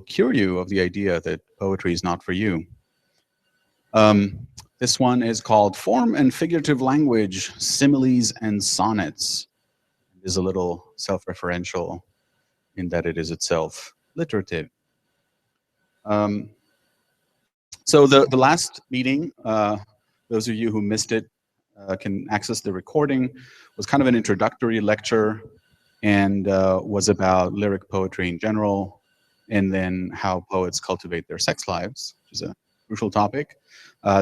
cure you of the idea that poetry is not for you. This one is called Form and Figurative Language, Similes and Sonnets. It is a little self-referential in that it is itself literative. So the last meeting, those of you who missed it can access the recording, was kind of an introductory lecture and was about lyric poetry in general, and then how poets cultivate their sex lives, which is a crucial topic.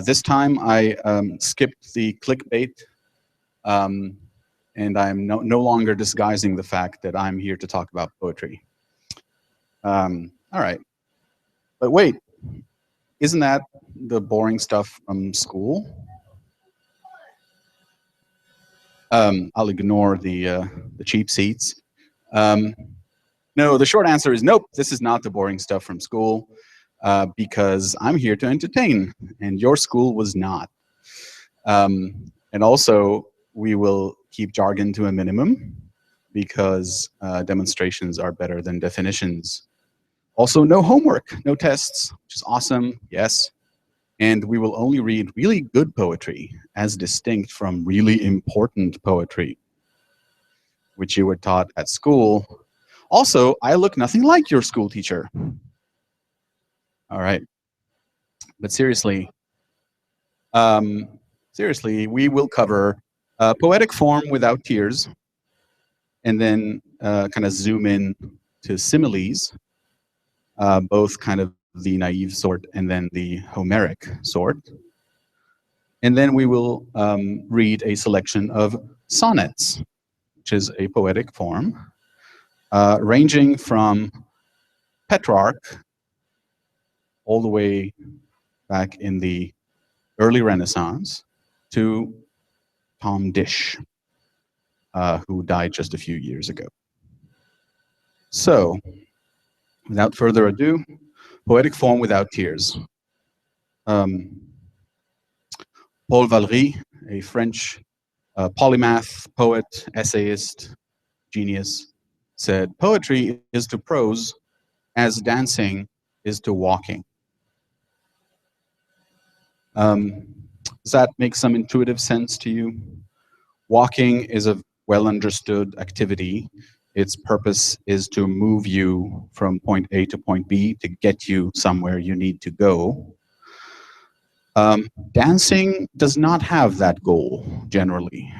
This time I skipped the clickbait, and I'm no longer disguising the fact that I'm here to talk about poetry. All right, but wait, isn't that the boring stuff from school? I'll ignore the cheap seats. No, the short answer is nope, this is not the boring stuff from school, because I'm here to entertain, and your school was not. And also, we will keep jargon to a minimum, because demonstrations are better than definitions. Also, no homework, no tests, which is awesome, yes. And we will only read really good poetry, as distinct from really important poetry, which you were taught at school. Also, I look nothing like your school teacher. All right. But seriously, we will cover poetic form without tears, and then kind of zoom in to similes, both kind of the naive sort and then the Homeric sort. And then we will read a selection of sonnets, which is a poetic form, ranging from Petrarch all the way back in the early Renaissance to Tom Dish, who died just a few years ago. So, without further ado, poetic form without tears. Paul Valéry, a French polymath, poet, essayist, genius, said, "Poetry is to prose as dancing is to walking." Does that make some intuitive sense to you? Walking is a well-understood activity. Its purpose is to move you from point A to point B to get you somewhere you need to go. Dancing does not have that goal, generally.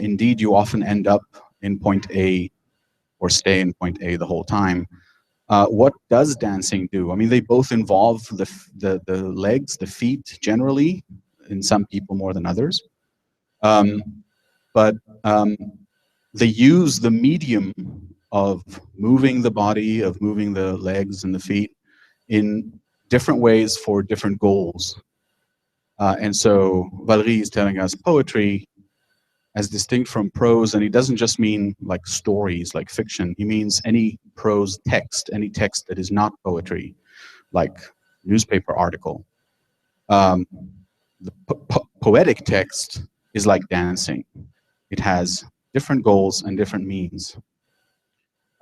Indeed, you often end up in point A or stay in point A the whole time. What does dancing do? I mean, they both involve the legs, the feet, generally, in some people more than others. But they use the medium of moving the body, of moving the legs and the feet in different ways for different goals. And so Valéry is telling us poetry, as distinct from prose, and he doesn't just mean like stories, like fiction. He means any prose text, any text that is not poetry, like newspaper article. The poetic text is like dancing. It has different goals and different means.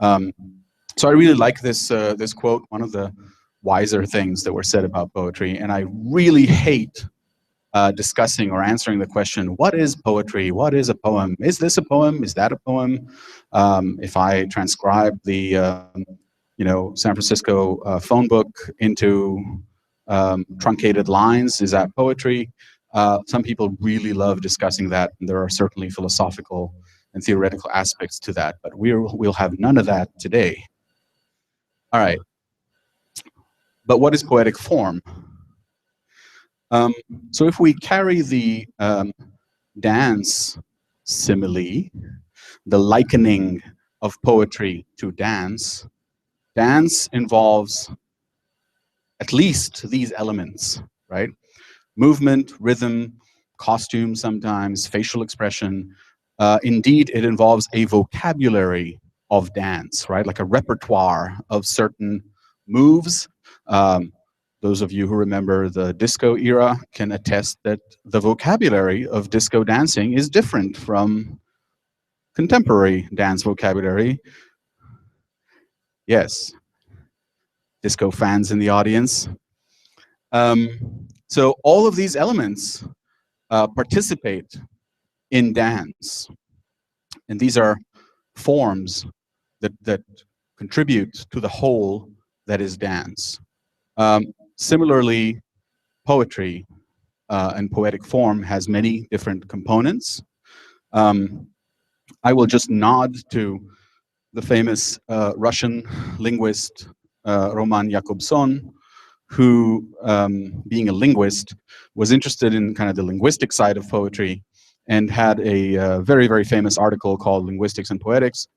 So I really like this this quote, one of the wiser things that were said about poetry, and I really hate discussing or answering the question, what is poetry? What is a poem? Is this a poem? Is that a poem? If I transcribe the San Francisco phone book into truncated lines, is that poetry? Some people really love discussing that, and there are certainly philosophical and theoretical aspects to that, but we'll have none of that today. All right. But what is poetic form? So if we carry the dance simile, the likening of poetry to dance, dance involves at least these elements, right? Movement, rhythm, costume sometimes, facial expression. Indeed, it involves a vocabulary of dance, right? Like a repertoire of certain moves. Those of you who remember the disco era can attest that the vocabulary of disco dancing is different from contemporary dance vocabulary. Yes. disco fans in the audience. So all of these elements participate in dance. And these are forms that contribute to the whole that is dance. Similarly, poetry and poetic form has many different components. I will just nod to the famous Russian linguist Roman Jakobson, who, being a linguist, was interested in kind of the linguistic side of poetry and had a very, very famous article called Linguistics and Poetics,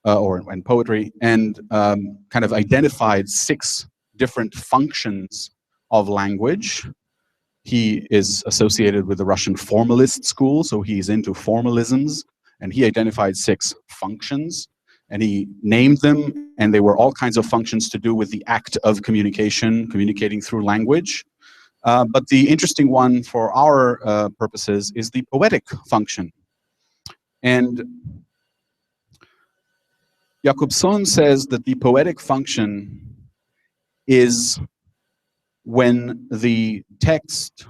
and Poetry, and kind of identified 6 different functions of language. He is associated with the Russian formalist school, so he's into formalisms, and he identified 6 functions, and he named them, and they were all kinds of functions to do with the act of communication, communicating through language. But the interesting one for our purposes is the poetic function. And Jakobson says that the poetic function is when the text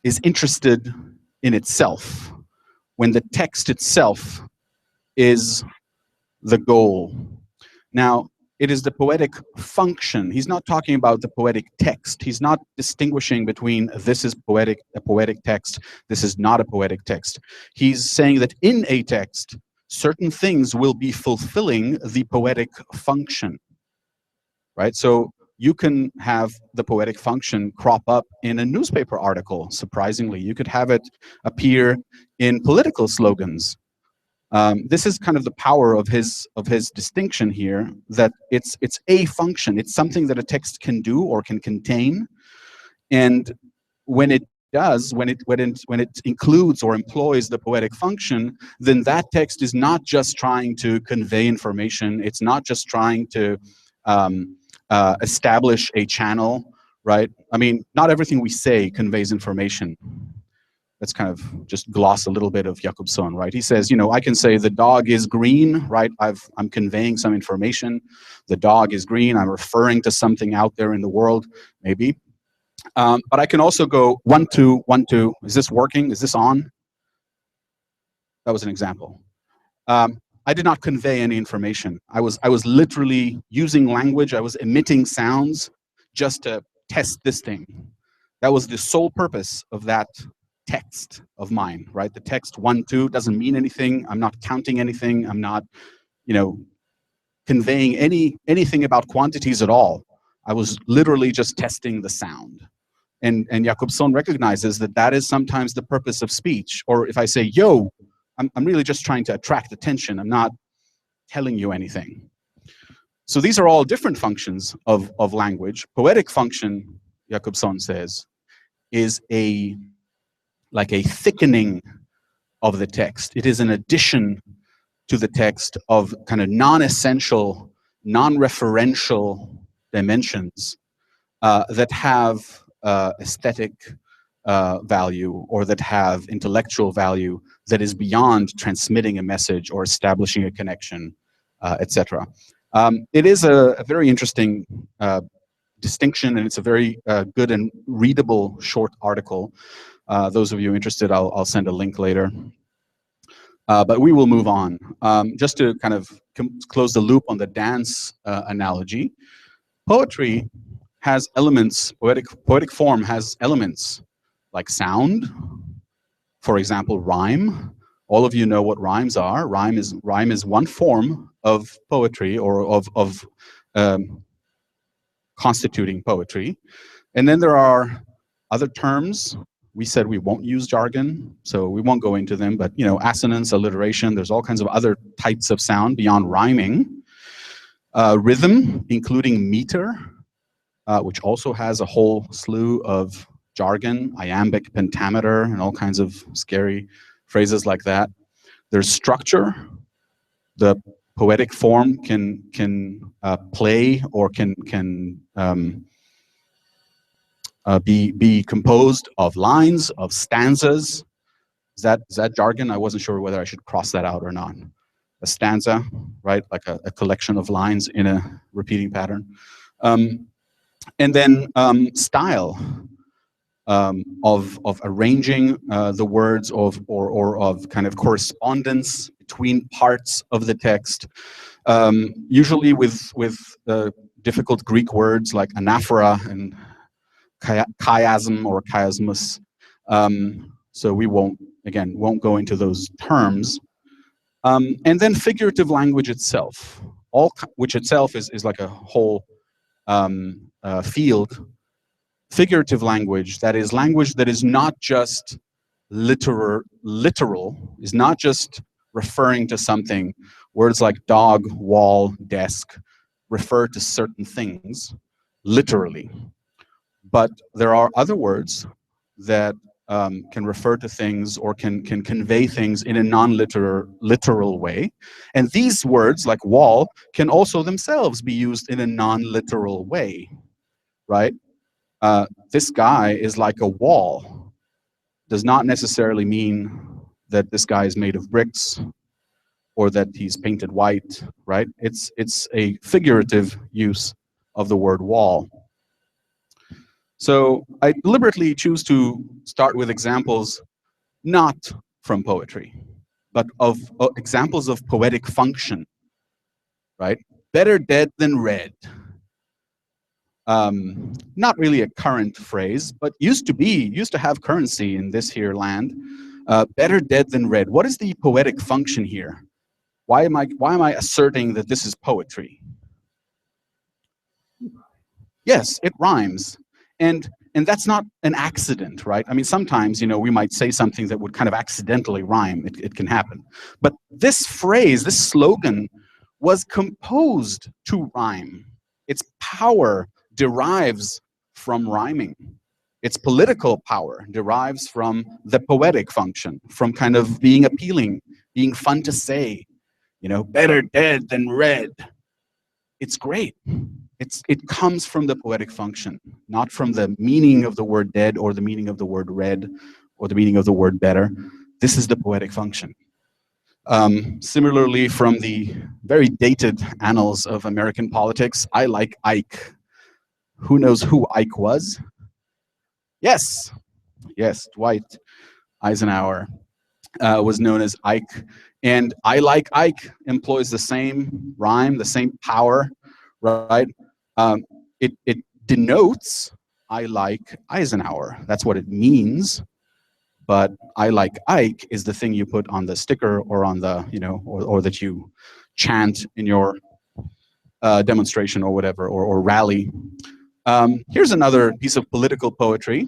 is interested in itself, when the text itself is the goal. Now, it is the poetic function. He's not talking about the poetic text. He's not distinguishing between this is poetic, a poetic text, this is not a poetic text. He's saying that in a text, certain things will be fulfilling the poetic function, right? So you can have the poetic function crop up in a newspaper article, surprisingly. You could have it appear in political slogans. This is kind of the power of his distinction here, that it's a function. It's something that a text can do or can contain, and when it does, when it includes or employs the poetic function, then that text is not just trying to convey information. It's not just trying to establish a channel, right? I mean, not everything we say conveys information. Let's kind of just gloss a little bit of Jakobson, right? He says, you know, I can say the dog is green, right? I'm conveying some information. The dog is green. I'm referring to something out there in the world, maybe. But I can also go 1, 2, 1, 2. Is this working? Is this on? That was an example. I did not convey any information. I was literally using language. I was emitting sounds just to test this thing. That was the sole purpose of that text of mine, right? The text 1, 2 doesn't mean anything. I'm not counting anything. I'm not, you know, conveying anything about quantities at all. I was literally just testing the sound. And Jakobson recognizes that that is sometimes the purpose of speech. Or if I say, yo, I'm really just trying to attract attention. I'm not telling you anything. So these are all different functions of language. Poetic function, Jakobson says, is like a thickening of the text. It is an addition to the text of kind of non-essential, non-referential dimensions that have aesthetic value, or that have intellectual value that is beyond transmitting a message or establishing a connection, etc. It is a very interesting distinction, and it's a very good and readable short article. Those of you interested, I'll send a link later. But we will move on. Just to kind of close the loop on the dance analogy, poetry has elements, poetic form has elements like sound, for example, rhyme. All of you know what rhymes are. Rhyme is one form of poetry, or of constituting poetry. And then there are other terms. We said we won't use jargon, so we won't go into them, but you know, assonance, alliteration, there's all kinds of other types of sound beyond rhyming. Rhythm, including meter, which also has a whole slew of jargon, iambic pentameter, and all kinds of scary phrases like that. There's structure. The poetic form can play, or can be composed of lines, of stanzas. Is that jargon? I wasn't sure whether I should cross that out or not. a stanza, right? Like a collection of lines in a repeating pattern. And then style of arranging the words or of kind of correspondence between parts of the text, usually with difficult Greek words like anaphora and chiasm or chiasmus. So we won't go into those terms. And then figurative language itself, which itself is like a whole field. Figurative language, that is not just literal, is not just referring to something. Words like dog, wall, desk refer to certain things literally. But there are other words that can refer to things or can convey things in a non-literal way. And these words, like wall, can also themselves be used in a non-literal way, right? This guy is like a wall. Does not necessarily mean that this guy is made of bricks or that he's painted white, right? It's a figurative use of the word wall. So I deliberately choose to start with examples not from poetry, but of examples of poetic function, right? Better dead than red. Not really a current phrase, but used to have currency in this here land. Better dead than red. What is the poetic function here? Why am I asserting that this is poetry? Yes, it rhymes. And that's not an accident, right? I mean, sometimes, we might say something that would kind of accidentally rhyme. It can happen. But this phrase, this slogan, was composed to rhyme. Its power derives from rhyming. Its political power derives from the poetic function, from kind of being appealing, being fun to say. Better dead than red. It's great. It comes from the poetic function, not from the meaning of the word dead or the meaning of the word red or the meaning of the word better. This is the poetic function. Similarly, from the very dated annals of American politics, I like Ike. Who knows who Ike was? Yes, Dwight Eisenhower was known as Ike. And I like Ike employs the same rhyme, the same power, right? It denotes I like Eisenhower. That's what it means. But I like Ike is the thing you put on the sticker or on the, or that you chant in your demonstration or whatever, or rally. Here's another piece of political poetry.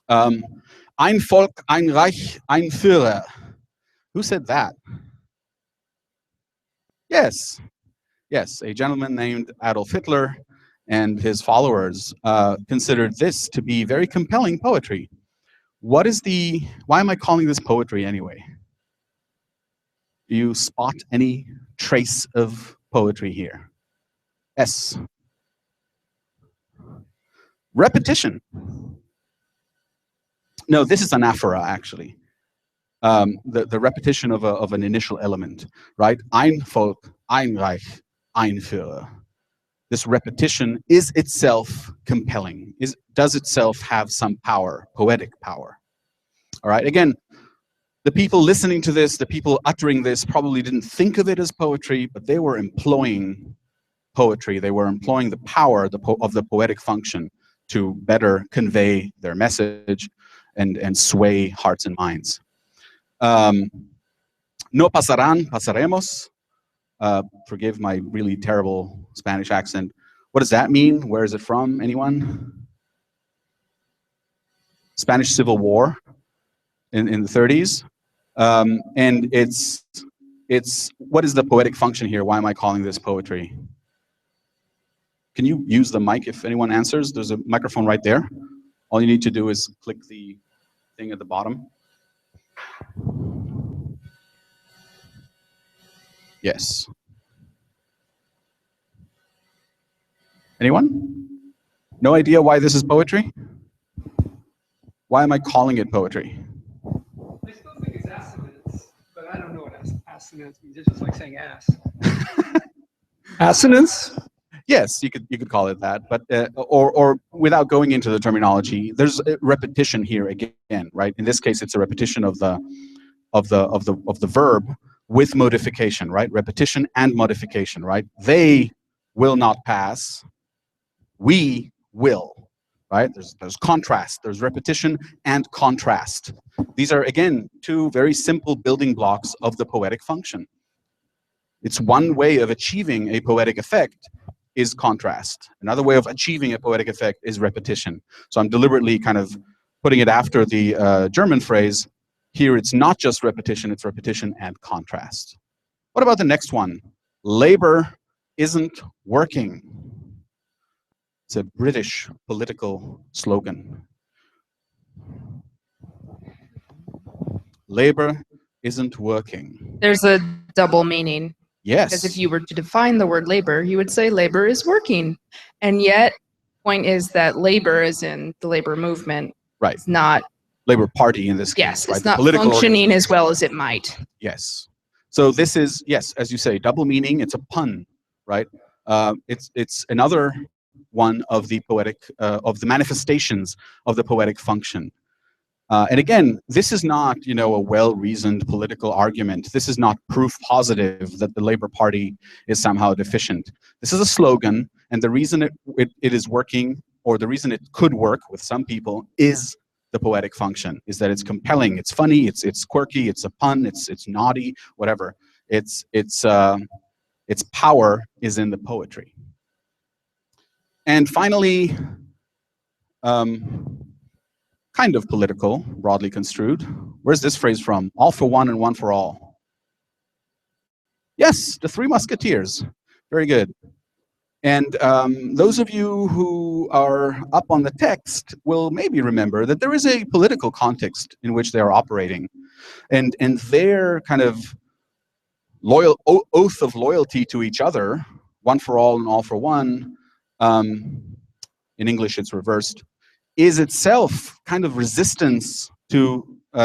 Ein Volk, ein Reich, ein Führer. Who said that? Yes, a gentleman named Adolf Hitler and his followers considered this to be very compelling poetry. Why am I calling this poetry anyway? Do you spot any trace of poetry here? Yes. Repetition. No, this is anaphora, actually. The repetition of an initial element, right? Ein Volk, ein Reich, ein Führer. This repetition is itself compelling, does itself have some power, poetic power. All right, again, the people listening to this, the people uttering this probably didn't think of it as poetry, but they were employing poetry. They were employing the power of the poetic function to better convey their message and sway hearts and minds. No pasarán, pasaremos. Forgive my really terrible Spanish accent. What does that mean? Where is it from? Anyone? Spanish Civil War in the 30s. And it's what is the poetic function here? Why am I calling this poetry? Can you use the mic if anyone answers? There's a microphone right there. All you need to do is click the thing at the bottom. Yes. Anyone? No idea why this is poetry? Why am I calling it poetry? I still think it's assonance, but I don't know what Assonance means it's just like saying ass. Assonance? Yes, you could call it that, but or without going into the terminology, there's a repetition here again, right? In this case, it's a repetition of the verb with modification, right? Repetition and modification, right? They will not pass. We will, right? There's contrast. There's repetition and contrast. These are again two very simple building blocks of the poetic function. It's one way of achieving a poetic effect is contrast. Another way of achieving a poetic effect is repetition. So I'm deliberately kind of putting it after the German phrase. Here it's not just repetition, it's repetition and contrast. What about the next one? Labor isn't working. It's a British political slogan. Labor isn't working. There's a double meaning. Yes. Because if you were to define the word labor, you would say labor is working. And yet, point is that labor is in the labor movement. Right. It's not. Labor Party in this case. Yes, right? it's not functioning as well as it might. Yes. So this is, yes, as you say, double meaning. It's a pun, right? It's another one of the poetic, of the manifestations of the poetic function. And again, this is not, you know, a well-reasoned political argument. This is not proof positive that the Labour Party is somehow deficient. This is a slogan, and the reason it is working, or the reason it could work with some people, is the poetic function. Is that it's compelling, it's funny, it's quirky, it's a pun, it's naughty, whatever. Its power is in the poetry. And finally, kind of political, broadly construed. Where's this phrase from? All for one and one for all. Yes, the Three Musketeers. Very good. And those of you who are up on the text will maybe remember that there is a political context in which they are operating. And their kind of oath of loyalty to each other, one for all and all for one, in English it's reversed, is itself kind of resistance to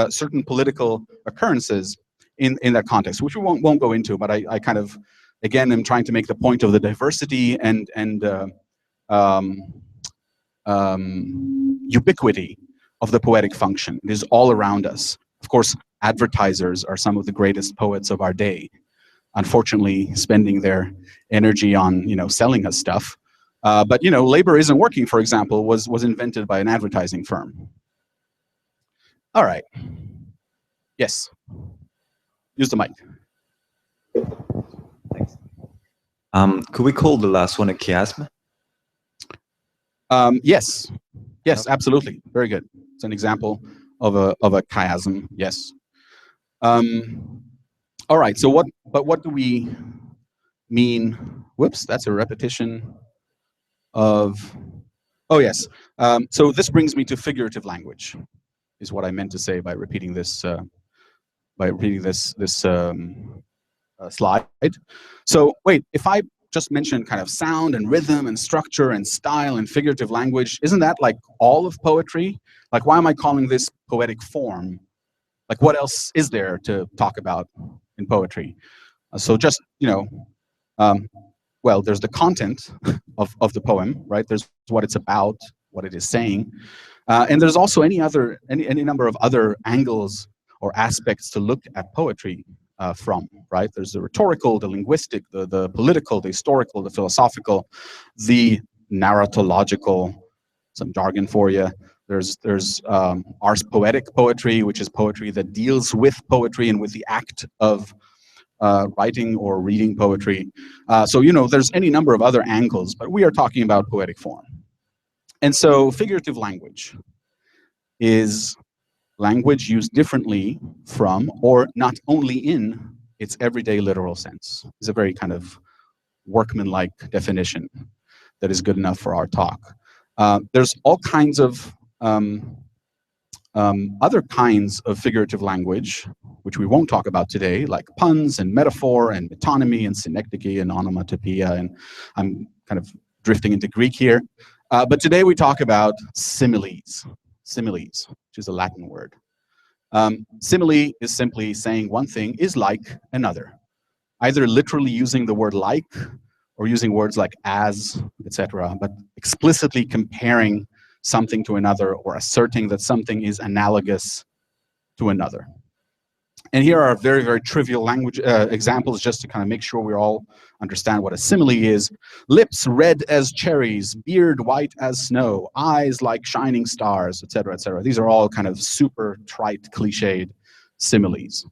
certain political occurrences in that context, which we won't go into, but I kind of, again, am trying to make the point of the diversity and ubiquity of the poetic function. It is all around us. Of course, advertisers are some of the greatest poets of our day, unfortunately spending their energy on, you know, selling us stuff. But, you know, labor isn't working, for example, was invented by an advertising firm. All right. Yes. Use the mic. Thanks. Could we call the last one a chiasm? Yes. Yes, absolutely. Very good. It's an example of a chiasm. Yes. All right. So what do we mean? Whoops, that's a repetition of, oh yes. So this brings me to figurative language, is what I meant to say by repeating this slide. So wait, if I just mentioned kind of sound and rhythm and structure and style and figurative language, isn't that like all of poetry? Like, why am I calling this poetic form? Like, what else is there to talk about in poetry? So just, you know, well, there's the content of the poem, right? There's what it's about, what it is saying. And there's also any number of other angles or aspects to look at poetry from, right? There's the rhetorical, the linguistic, the political, the historical, the philosophical, the narratological, some jargon for you. There's ars poetic poetry, which is poetry that deals with poetry and with the act of writing or reading poetry. So, you know, there's any number of other angles, but we are talking about poetic form. And so figurative language is language used differently from, or not only in, its everyday literal sense. It's a very kind of workmanlike definition that is good enough for our talk. There's all kinds of other kinds of figurative language, which we won't talk about today, like puns and metaphor and metonymy and synecdoche and onomatopoeia, and I'm kind of drifting into Greek here. But today we talk about similes, which is a Latin word. Simile is simply saying one thing is like another, either literally using the word like or using words like as, etc., but explicitly comparing something to another or asserting that something is analogous to another. And here are very, very trivial language examples just to kind of make sure we all understand what a simile is. Lips red as cherries, beard white as snow, eyes like shining stars, etc., etc. These are all kind of super trite, cliched similes.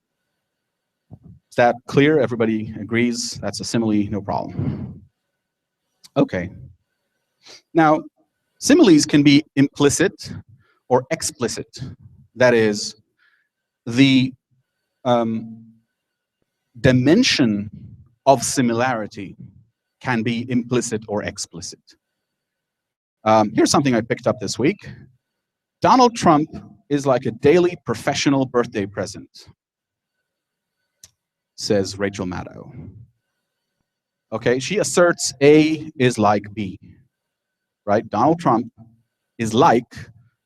Is that clear? Everybody agrees that's a simile, no problem. Okay. Now, similes can be implicit or explicit. That is, the dimension of similarity can be implicit or explicit. Here's something I picked up this week. Donald Trump is like a daily professional birthday present, says Rachel Maddow. Okay, she asserts A is like B, right? Donald Trump is like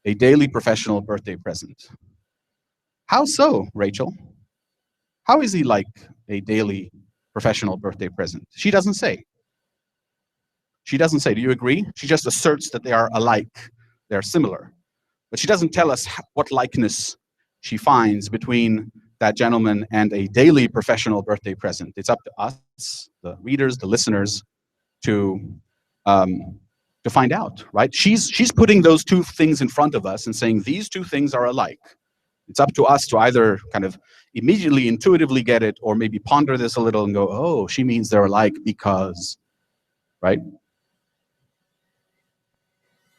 a daily professional birthday present. How so, Rachel? How is he like a daily professional birthday present? She doesn't say. She doesn't say. Do you agree? She just asserts that they are alike, they're similar. But she doesn't tell us what likeness she finds between that gentleman and a daily professional birthday present. It's up to us, the readers, the listeners, to find out, right? She's putting those two things in front of us and saying these two things are alike. It's up to us to either kind of immediately intuitively get it or maybe ponder this a little and go, oh, she means they're alike because, right?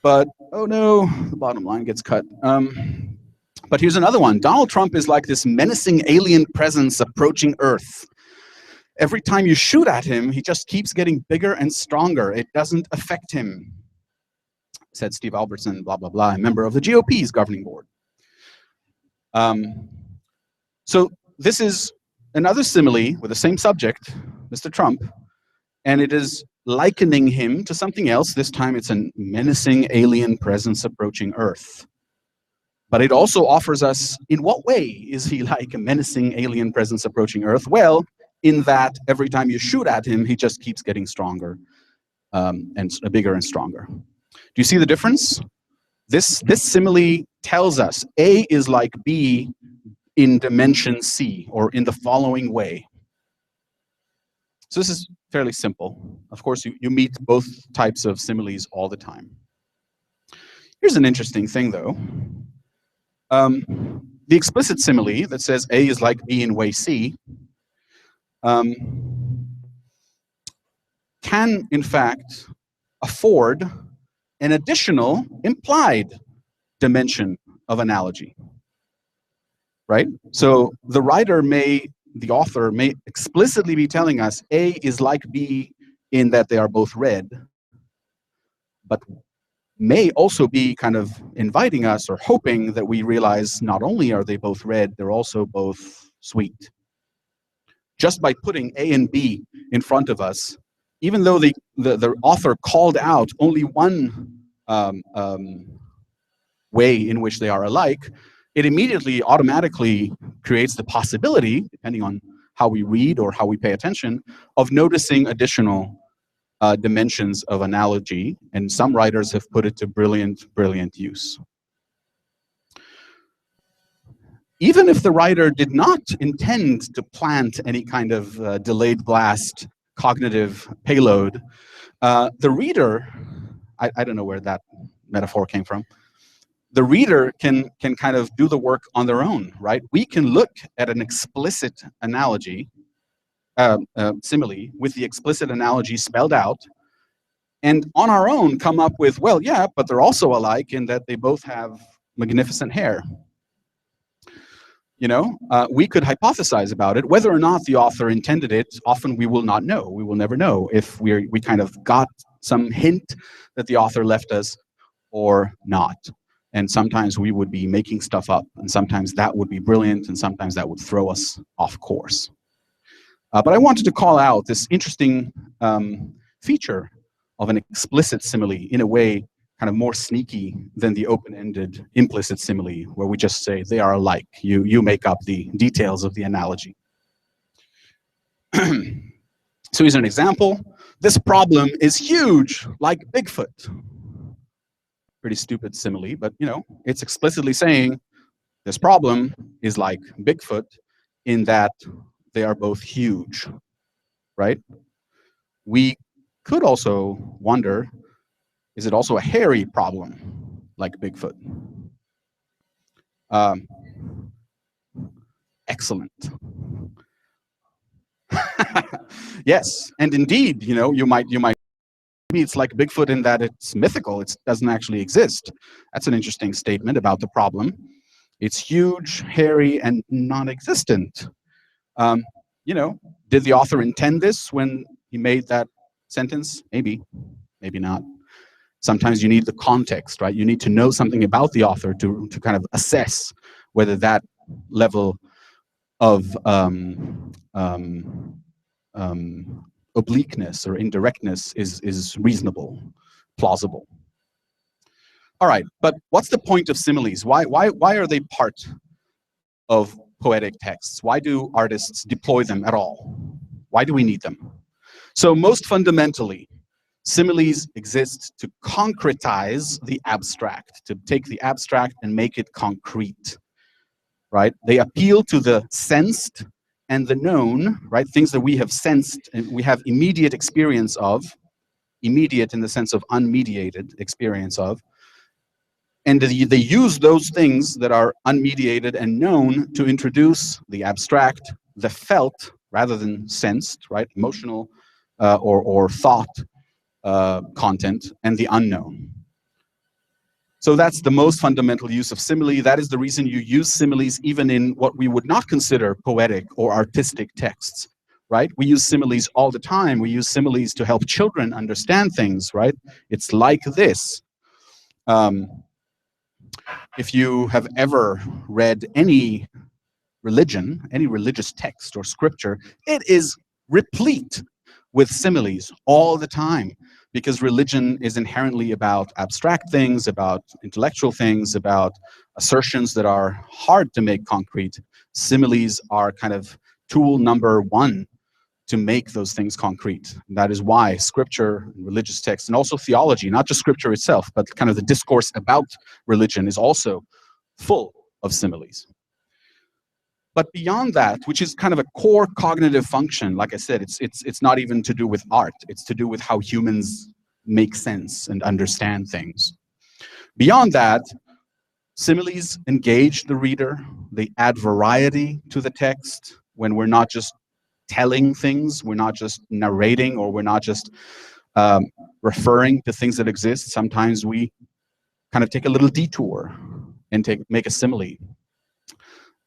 But, oh no, the bottom line gets cut. But here's another one. Donald Trump is like this menacing alien presence approaching Earth. Every time you shoot at him, he just keeps getting bigger and stronger. It doesn't affect him, said Steve Albertson, blah, blah, blah, a member of the GOP's governing board. So this is another simile with the same subject, Mr. Trump, and it is likening him to something else. This time it's a menacing alien presence approaching Earth. But it also offers us, in what way is he like a menacing alien presence approaching Earth? Well, in that every time you shoot at him, he just keeps getting stronger and bigger and stronger. Do you see the difference? This simile tells us A is like B in dimension C, or in the following way. So this is fairly simple. Of course, you meet both types of similes all the time. Here's an interesting thing, though. The explicit simile that says A is like B in way C can, in fact, afford an additional implied dimension of analogy, right? So the author may explicitly be telling us A is like B in that they are both red, but may also be kind of inviting us or hoping that we realize not only are they both red, they're also both sweet. Just by putting A and B in front of us, even though the author called out only one way in which they are alike, it immediately automatically creates the possibility, depending on how we read or how we pay attention, of noticing additional dimensions of analogy, and some writers have put it to brilliant, brilliant use. Even if the writer did not intend to plant any kind of delayed blast cognitive payload, the reader, I don't know where that metaphor came from, the reader can kind of do the work on their own, right? We can look at an explicit analogy, simile, with the explicit analogy spelled out, and on our own come up with, well, yeah, but they're also alike in that they both have magnificent hair. You know, we could hypothesize about it. Whether or not the author intended it, often we will not know. We will never know if we kind of got some hint that the author left us or not. And sometimes we would be making stuff up, and sometimes that would be brilliant, and sometimes that would throw us off course. But I wanted to call out this interesting feature of an explicit simile in a way kind of more sneaky than the open-ended implicit simile, where we just say they are alike. You make up the details of the analogy. So here's an example. This problem is huge, like Bigfoot. Pretty stupid simile, but it's explicitly saying this problem is like Bigfoot in that they are both huge, right? We could also wonder, is it also a hairy problem like Bigfoot? Excellent. Yes, and indeed, you might maybe it's like Bigfoot in that it's mythical. It doesn't actually exist. That's an interesting statement about the problem. It's huge, hairy, and non-existent. Did the author intend this when he made that sentence? Maybe, maybe not. Sometimes you need the context, right? You need to know something about the author to kind of assess whether that level of obliqueness or indirectness is reasonable, plausible. All right, but what's the point of similes? Why are they part of poetic texts? Why do artists deploy them at all? Why do we need them? So most fundamentally, similes exist to concretize the abstract, to take the abstract and make it concrete, right? They appeal to the sensed and the known, right? Things that we have sensed and we have immediate experience of, immediate in the sense of unmediated experience of, and they use those things that are unmediated and known to introduce the abstract, the felt, rather than sensed, right? Emotional or thought content, and the unknown. So that's the most fundamental use of simile. That is the reason you use similes even in what we would not consider poetic or artistic texts, right? We use similes all the time. We use similes to help children understand things, right? It's like this. If you have ever read any religion, any religious text or scripture, it is replete with similes all the time, because religion is inherently about abstract things, about intellectual things, about assertions that are hard to make concrete. Similes are kind of tool number one to make those things concrete. And that is why scripture, religious texts, and also theology, not just scripture itself, but kind of the discourse about religion is also full of similes. But beyond that, which is kind of a core cognitive function, like I said, it's not even to do with art. It's to do with how humans make sense and understand things. Beyond that, similes engage the reader. They add variety to the text when we're not just telling things, we're not just narrating, or we're not just referring to things that exist. Sometimes we kind of take a little detour and make a simile.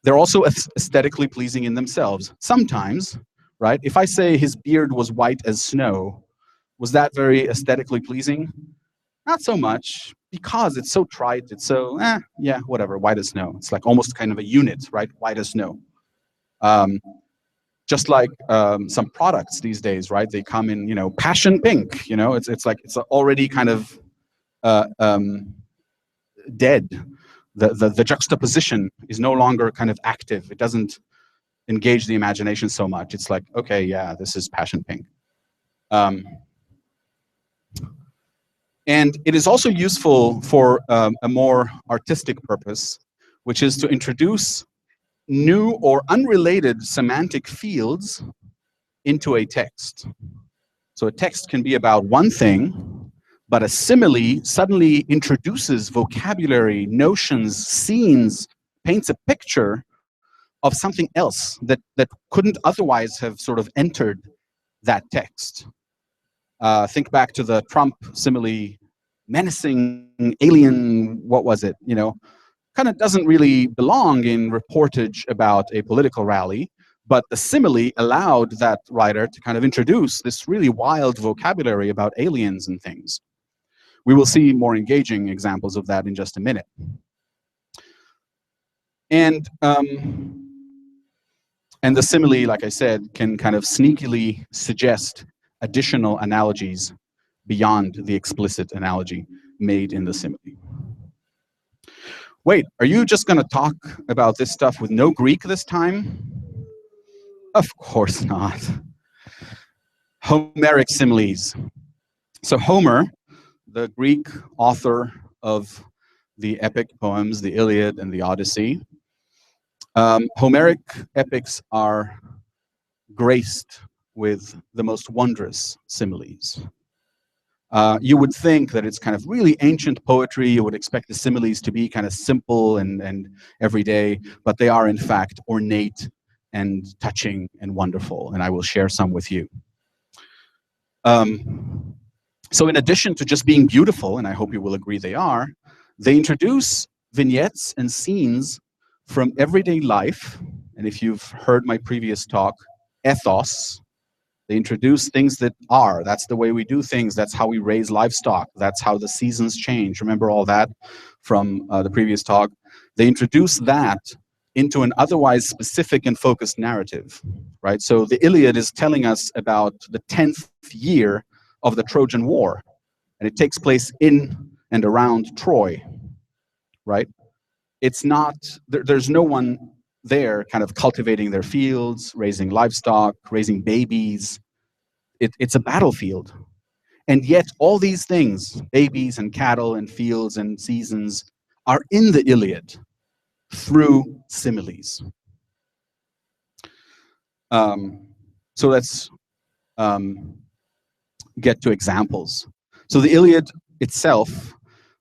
They're also aesthetically pleasing in themselves. Sometimes, right? If I say his beard was white as snow, was that very aesthetically pleasing? Not so much, because it's so trite. It's so, yeah, whatever, white as snow. It's like almost kind of a unit, right? White as snow. Just like some products these days, right? They come in, passion pink. It's like it's already kind of dead. The juxtaposition is no longer kind of active. It doesn't engage the imagination so much. It's like, okay, yeah, this is passion pink. And it is also useful for a more artistic purpose, which is to introduce new or unrelated semantic fields into a text. So a text can be about one thing, but a simile suddenly introduces vocabulary, notions, scenes, paints a picture of something else that couldn't otherwise have sort of entered that text. Think back to the Trump simile, menacing alien, what was it, kind of doesn't really belong in reportage about a political rally, but the simile allowed that writer to kind of introduce this really wild vocabulary about aliens and things. We will see more engaging examples of that in just a minute. And the simile, like I said, can kind of sneakily suggest additional analogies beyond the explicit analogy. made in the simile. Wait, are you just going to talk about this stuff with no Greek this time? Of course not. Homeric similes. So Homer, the Greek author of the epic poems, the Iliad and the Odyssey, Homeric epics are graced with the most wondrous similes. You would think that it's kind of really ancient poetry. You would expect the similes to be kind of simple and everyday, but they are in fact ornate and touching and wonderful, and I will share some with you. So in addition to just being beautiful, and I hope you will agree they are, they introduce vignettes and scenes from everyday life, and if you've heard my previous talk, ethos. They introduce things that are. That's the way we do things. That's how we raise livestock. That's how the seasons change. Remember all that from the previous talk? They introduce that into an otherwise specific and focused narrative, right? So the Iliad is telling us about the 10th year of the Trojan War, and it takes place in and around Troy, right? It's not, there's no one there kind of cultivating their fields, raising livestock, raising babies. It's a battlefield. And yet all these things, babies and cattle and fields and seasons, are in the Iliad through similes. So let's get to examples. So the Iliad itself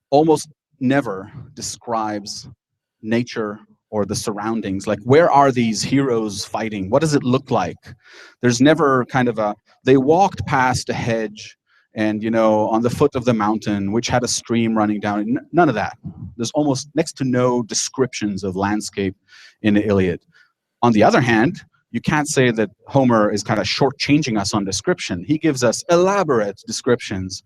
almost never describes nature or the surroundings. Like, where are these heroes fighting? What does it look like? There's never kind of a, they walked past a hedge and, you know, on the foot of the mountain, which had a stream running down. None of that. There's almost next to no descriptions of landscape in the Iliad. On the other hand, you can't say that Homer is kind of shortchanging us on description. He gives us elaborate descriptions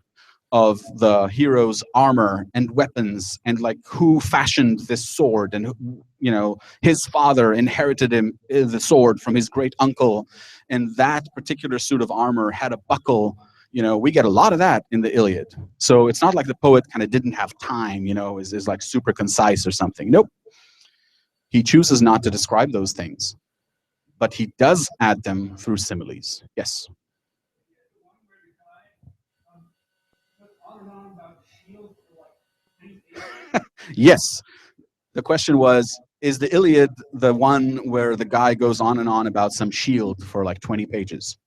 of the hero's armor and weapons and like who fashioned this sword, and you know, his father inherited him the sword from his great uncle, and that particular suit of armor had a buckle. You know, we get a lot of that in the Iliad. So it's not like the poet kind of didn't have time, you know, is like super concise or something. Nope. He chooses not to describe those things, but he does add them through similes. Yes. Yes. The question was, is the Iliad the one where the guy goes on and on about some shield for like 20 pages?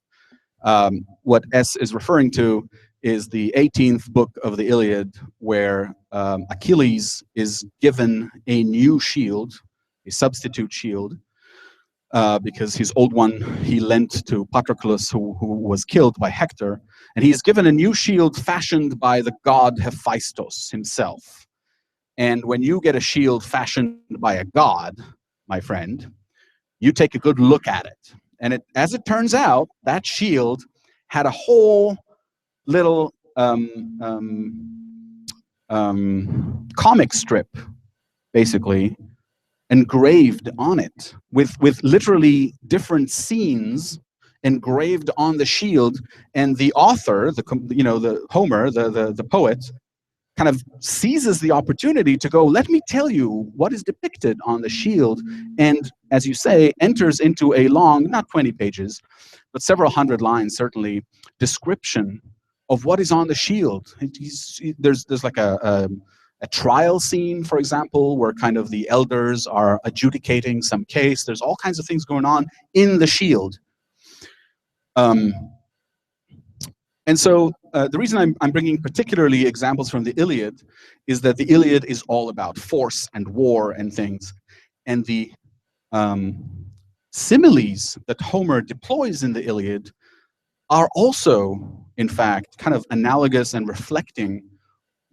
What S is referring to is the 18th book of the Iliad, where Achilles is given a new shield, a substitute shield, because his old one he lent to Patroclus, who was killed by Hector, and he is given a new shield fashioned by the god Hephaestus himself. And when you get a shield fashioned by a god, my friend, you take a good look at it. And as it turns out, that shield had a whole little comic strip, basically, engraved on it with literally different scenes engraved on the shield. And the author, the Homer, the poet, kind of seizes the opportunity to go, let me tell you what is depicted on the shield, and as you say, enters into a long, not 20 pages, but several hundred lines, certainly, description of what is on the shield. There's like a trial scene, for example, where kind of the elders are adjudicating some case. There's all kinds of things going on in the shield. And so the reason I'm bringing particularly examples from the Iliad is that the Iliad is all about force and war and things. And the similes that Homer deploys in the Iliad are also, in fact, kind of analogous and reflecting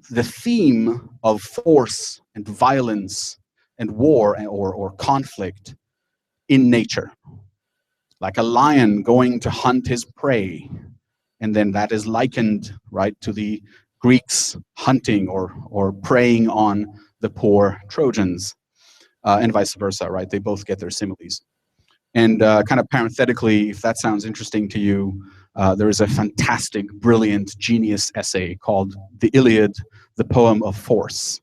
the theme of force and violence and war or conflict in nature. Like a lion going to hunt his prey. And then that is likened, right, to the Greeks hunting or preying on the poor Trojans, and vice versa, right? They both get their similes. And kind of parenthetically, if that sounds interesting to you, there is a fantastic, brilliant, genius essay called "The Iliad, the poem of Force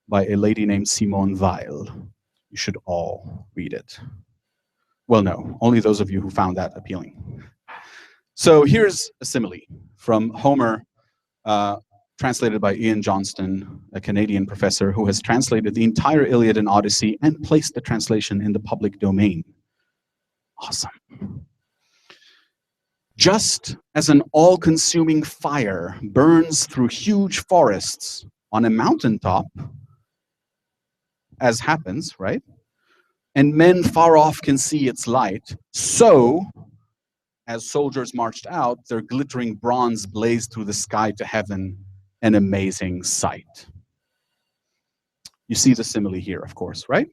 by a lady named Simone Weil. You should all read it. Well, no, only those of you who found that appealing. So here's a simile from Homer, translated by Ian Johnston, a Canadian professor who has translated the entire Iliad and Odyssey and placed the translation in the public domain. Awesome. Just as an all-consuming fire burns through huge forests on a mountaintop, as happens, right? And men far off can see its light, so, as soldiers marched out, their glittering bronze blazed through the sky to heaven, an amazing sight. You see the simile here, of course, right?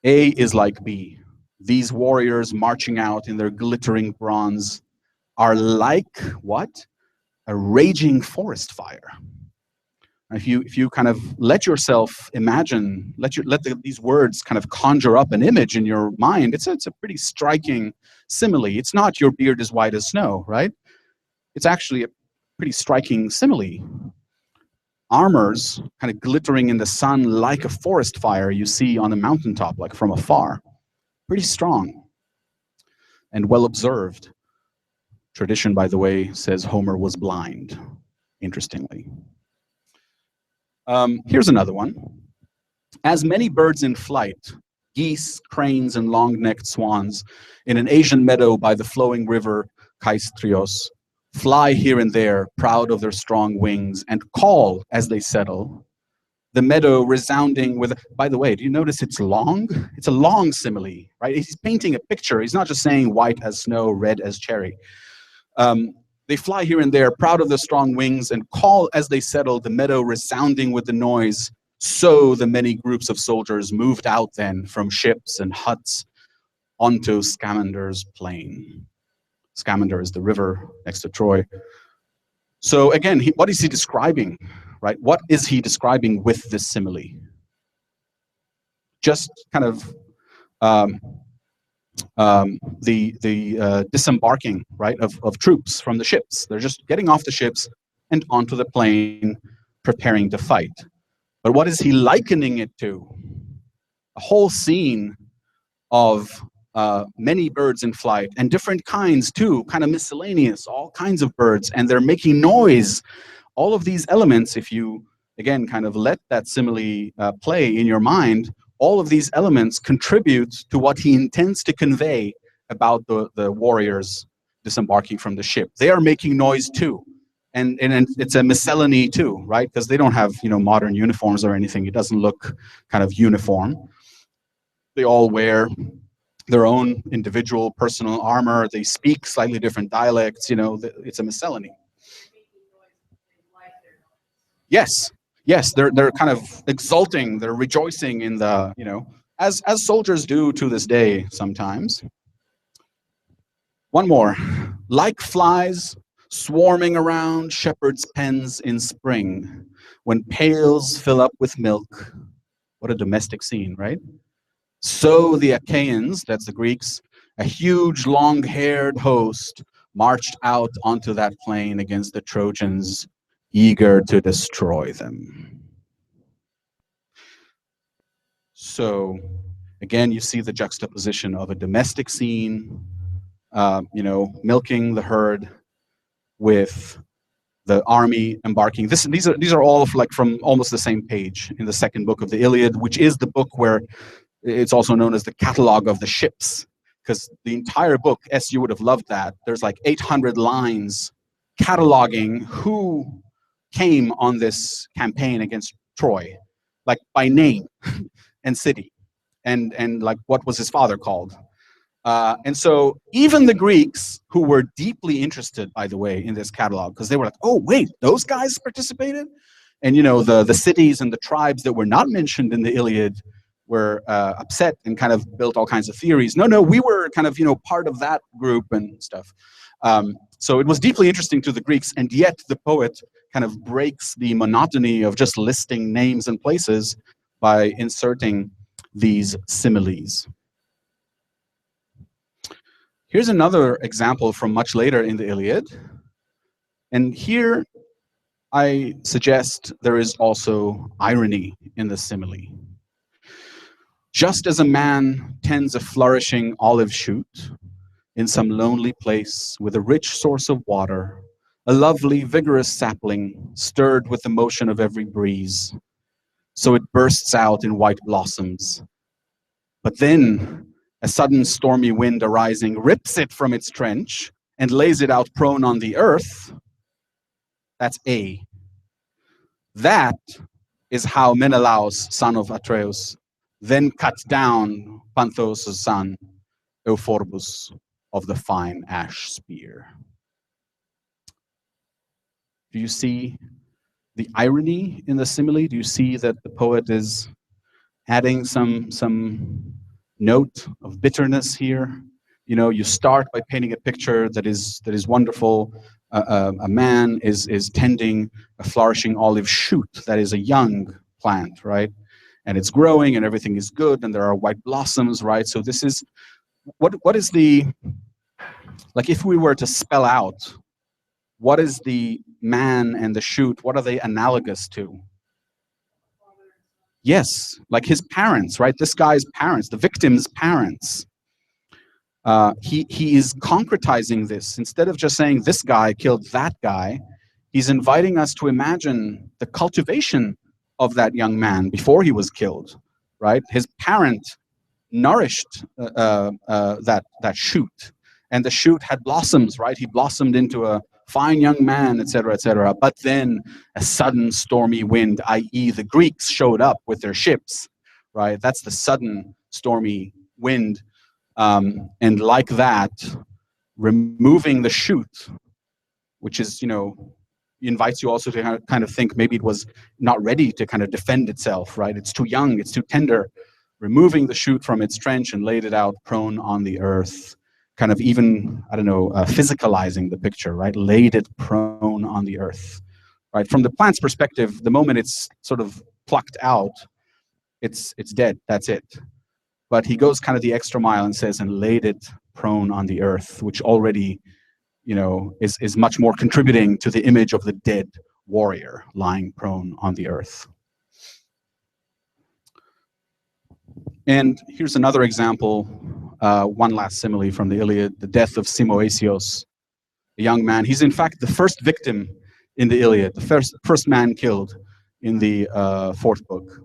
A is like B. These warriors marching out in their glittering bronze are like what? A raging forest fire. If you kind of let yourself imagine, these words kind of conjure up an image in your mind, it's a pretty striking simile. It's not your beard is white as snow, right? It's actually a pretty striking simile. Armors kind of glittering in the sun like a forest fire you see on a mountaintop, like from afar. Pretty strong and well observed. Tradition, by the way, says Homer was blind, interestingly. Here's another one. As many birds in flight, geese, cranes, and long-necked swans, in an Asian meadow by the flowing river Kaistrios, fly here and there, proud of their strong wings, and call as they settle, the meadow resounding with, by the way, do you notice it's long? It's a long simile, right? He's painting a picture. He's not just saying white as snow, red as cherry. They fly here and there, proud of their strong wings, and call as they settle, the meadow resounding with the noise. So the many groups of soldiers moved out then from ships and huts onto Scamander's plain. Scamander is the river next to Troy. So again, what is he describing, right? What is he describing with this simile? Just kind of the disembarking, right, of troops from the ships. They're just getting off the ships and onto the plain, preparing to fight. But what is he likening it to? A whole scene of many birds in flight, and different kinds too, kind of miscellaneous, all kinds of birds, and they're making noise. All of these elements, if you, again, kind of let that simile play in your mind, all of these elements contribute to what he intends to convey about the warriors disembarking from the ship. They are making noise too. And it's a miscellany too, right? Because they don't have, modern uniforms or anything. It doesn't look kind of uniform. They all wear their own individual personal armor. They speak slightly different dialects. It's a miscellany. Yes, they're kind of exulting. They're rejoicing in the, as soldiers do to this day sometimes. One more. Like flies swarming around shepherds' pens in spring, when pails fill up with milk. What a domestic scene, right? So the Achaeans, that's the Greeks, a huge long-haired host, marched out onto that plain against the Trojans, eager to destroy them. So again, you see the juxtaposition of a domestic scene, milking the herd, with the army embarking. These are all from almost the same page in the second book of the Iliad, which is the book where it's also known as the catalog of the ships, because the entire book, you would have loved that. There's like 800 lines cataloging who came on this campaign against Troy, like by name and city, and like what was his father called. And so even the Greeks, who were deeply interested, by the way, in this catalog, because they were like, oh, wait, those guys participated? And, the cities and the tribes that were not mentioned in the Iliad were upset and kind of built all kinds of theories. No, we were kind of, part of that group and stuff. So it was deeply interesting to the Greeks, and yet the poet kind of breaks the monotony of just listing names and places by inserting these similes. Here's another example from much later in the Iliad. And here I suggest there is also irony in the simile. Just as a man tends a flourishing olive shoot in some lonely place with a rich source of water, a lovely, vigorous sapling stirred with the motion of every breeze, so it bursts out in white blossoms. But then a sudden stormy wind arising rips it from its trench and lays it out prone on the earth. That's A. That is how Menelaus, son of Atreus, then cut down Panthos' son, Euphorbus, of the fine ash spear. Do you see the irony in the simile? Do you see that the poet is adding some note of bitterness here? You know, you start by painting a picture that is wonderful. A man is tending a flourishing olive shoot that is a young plant, right? And it's growing and everything is good and there are white blossoms, right? So this is, what is the, like if we were to spell out, what is the man and the shoot, what are they analogous to? Yes, like his parents, right? This guy's parents, the victim's parents. He is concretizing this. Instead of just saying this guy killed that guy, he's inviting us to imagine the cultivation of that young man before he was killed, right? His parent nourished that shoot, and the shoot had blossoms, right? He blossomed into a fine young man, etc., etc. But then a sudden stormy wind, i.e. the Greeks showed up with their ships, right? That's the sudden stormy wind. And like that, removing the shoot, which is, you know, invites you also to kind of think maybe it was not ready to kind of defend itself, right? It's too young, it's too tender. Removing the shoot from its trench and laid it out prone on the earth, kind of even, I don't know, physicalizing the picture, right? Laid it prone on the earth, right? From the plant's perspective, the moment it's sort of plucked out, it's dead, that's it. But he goes kind of the extra mile and says, and laid it prone on the earth, which already, you know, is much more contributing to the image of the dead warrior lying prone on the earth. And here's another example, one last simile from the Iliad, the death of Simoesios, a young man. He's in fact the first victim in the Iliad, the first man killed in the fourth book.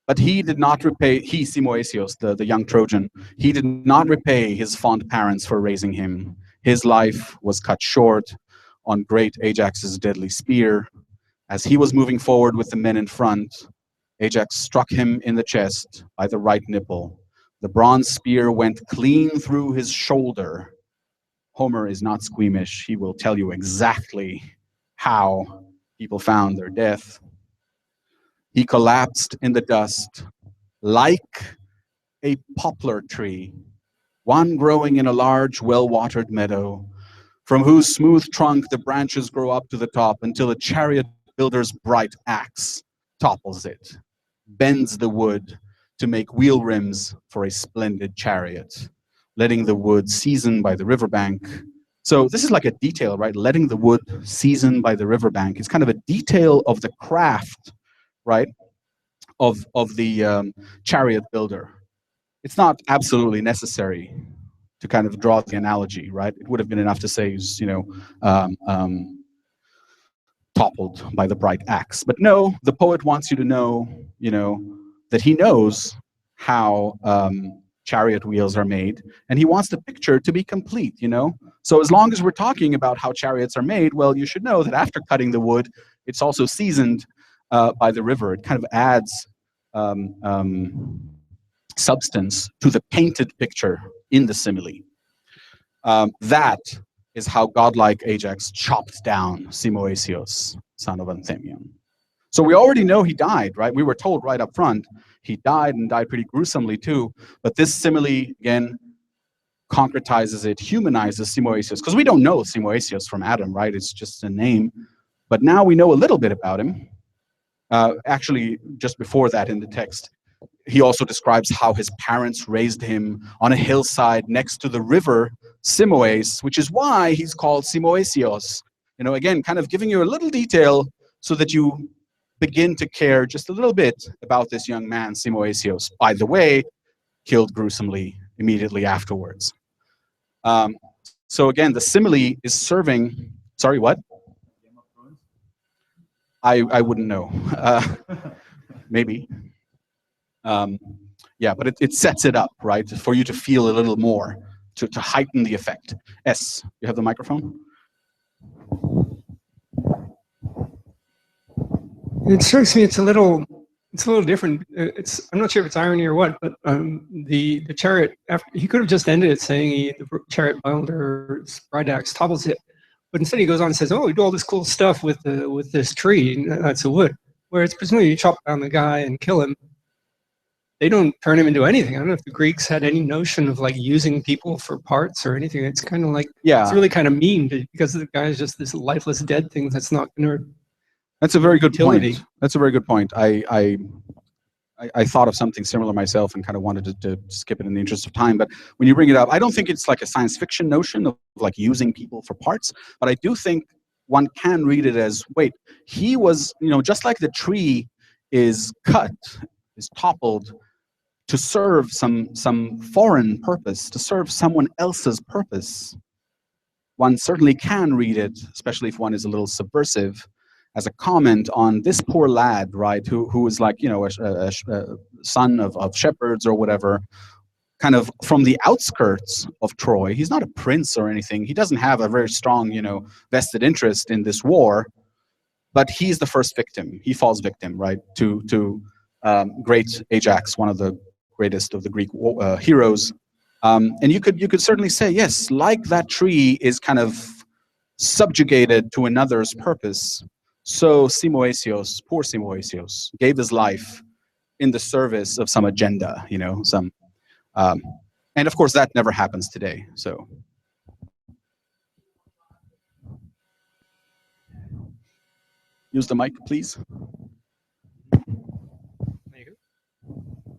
But he did not repay, Simoesios, the young Trojan, he did not repay his fond parents for raising him. His life was cut short on great Ajax's deadly spear. As he was moving forward with the men in front, Ajax struck him in the chest by the right nipple. The bronze spear went clean through his shoulder. Homer is not squeamish. He will tell you exactly how people found their death. He collapsed in the dust like a poplar tree, one growing in a large, well-watered meadow, from whose smooth trunk the branches grow up to the top until a chariot builder's bright axe topples it, bends the wood to make wheel rims for a splendid chariot, letting the wood season by the riverbank. So this is like a detail, right? Letting the wood season by the riverbank. It's kind of a detail of the craft, right, of the chariot builder. It's not absolutely necessary to kind of draw the analogy, right? It would have been enough to say, you know, toppled by the bright axe. But no, the poet wants you to know, you know, that he knows how chariot wheels are made, and he wants the picture to be complete, you know? So as long as we're talking about how chariots are made, well, you should know that after cutting the wood, it's also seasoned by the river. It kind of adds substance to the painted picture in the simile. That is how godlike Ajax chopped down Simoesios, son of Anthemion. So we already know he died, right? We were told right up front, he died and died pretty gruesomely too. But this simile, again, concretizes it, humanizes Simoesios, because we don't know Simoesios from Adam, right? It's just a name. But now we know a little bit about him. Actually, just before that in the text, he also describes how his parents raised him on a hillside next to the river Simoes, which is why he's called Simoesios, You know, again, kind of giving you a little detail so that you begin to care just a little bit about this young man, Simoesios. By the way, killed gruesomely immediately afterwards. So again, the simile is serving. Sorry, what? I wouldn't know. Maybe. Yeah, but it sets it up, right, for you to feel a little more, to heighten the effect. S, you have the microphone? It strikes me it's a little different. I'm not sure if it's irony or what, but the chariot, after he could have just ended it saying the chariot builder's bride axe topples it, but instead he goes on and says, "Oh, we do all this cool stuff with this tree. That's a wood." Whereas presumably you chop down the guy and kill him, they don't turn him into anything. I don't know if the Greeks had any notion of like using people for parts or anything. It's kind of like, yeah, it's really kind of mean because the guy is just this lifeless dead thing that's not going to. That's a very good utility. point. That's a very good point. I thought of something similar myself and kind of wanted to skip it in the interest of time. But when you bring it up, I don't think it's like a science fiction notion of like using people for parts. But I do think one can read it as, wait, he was, you know, just like the tree is cut, is toppled to serve some foreign purpose, to serve someone else's purpose. One certainly can read it, especially if one is a little subversive, as a comment on this poor lad, right, who is like, you know, a son of shepherds or whatever, kind of from the outskirts of Troy. He's not a prince or anything. He doesn't have a very strong, you know, vested interest in this war, but he's the first victim. He falls victim, right, to great Ajax, one of the greatest of the Greek heroes. And you could certainly say, yes, like that tree is kind of subjugated to another's purpose, so Simoesios, poor Simoesios, gave his life in the service of some agenda, you know, and of course that never happens today. So use the mic, please.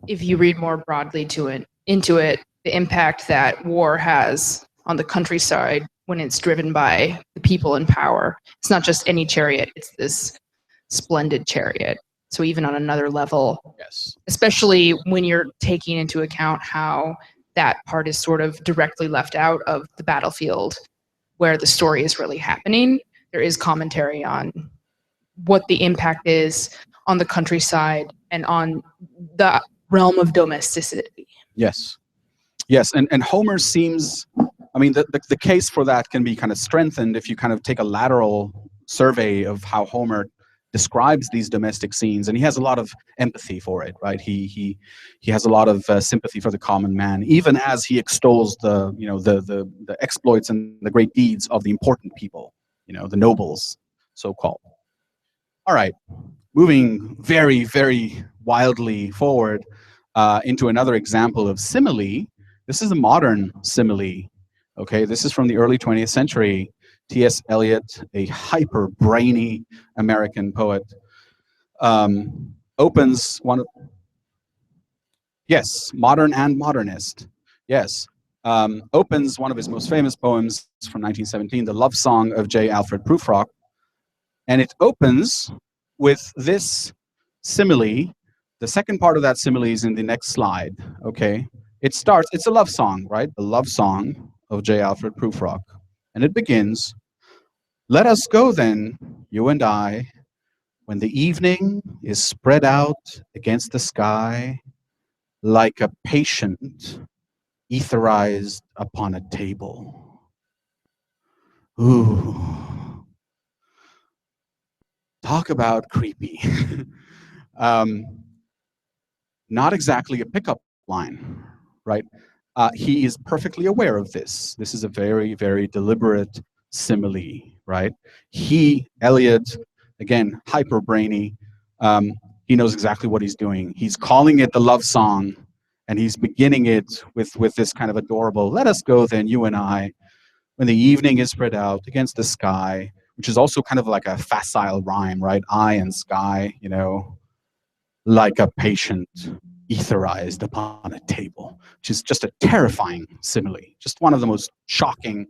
If you read more broadly into it, the impact that war has on the countryside when it's driven by the people in power. It's not just any chariot, it's this splendid chariot. So even on another level, yes, especially when you're taking into account how that part is sort of directly left out of the battlefield where the story is really happening, there is commentary on what the impact is on the countryside and on the realm of domesticity. Yes, yes, and Homer seems, I mean, the case for that can be kind of strengthened if you kind of take a lateral survey of how Homer describes these domestic scenes, and he has a lot of empathy for it, right? He has a lot of sympathy for the common man, even as he extols the, you know, the exploits and the great deeds of the important people, you know, the nobles, so called. All right, moving very, very wildly forward into another example of simile. This is a modern simile. Okay, this is from the early 20th century. T.S. Eliot, a hyper-brainy American poet, opens one of, yes, modern and modernist, yes, opens one of his most famous poems from 1917, the love song of J. Alfred Prufrock, and it opens with this simile. The second part of that simile is in the next slide, okay? It starts, it's a love song, right? The love song of J. Alfred Prufrock. And it begins, "Let us go then, you and I, when the evening is spread out against the sky, like a patient etherized upon a table." Ooh. Talk about creepy. Not exactly a pickup line, right? He is perfectly aware of this. This is a very, very deliberate simile, right? Eliot, again, hyper brainy, he knows exactly what he's doing. He's calling it the love song, and he's beginning it with this kind of adorable, "Let us go then, you and I, when the evening is spread out against the sky," which is also kind of like a facile rhyme, right? I and sky, you know, like a patient etherized upon a table, which is just a terrifying simile, just one of the most shocking,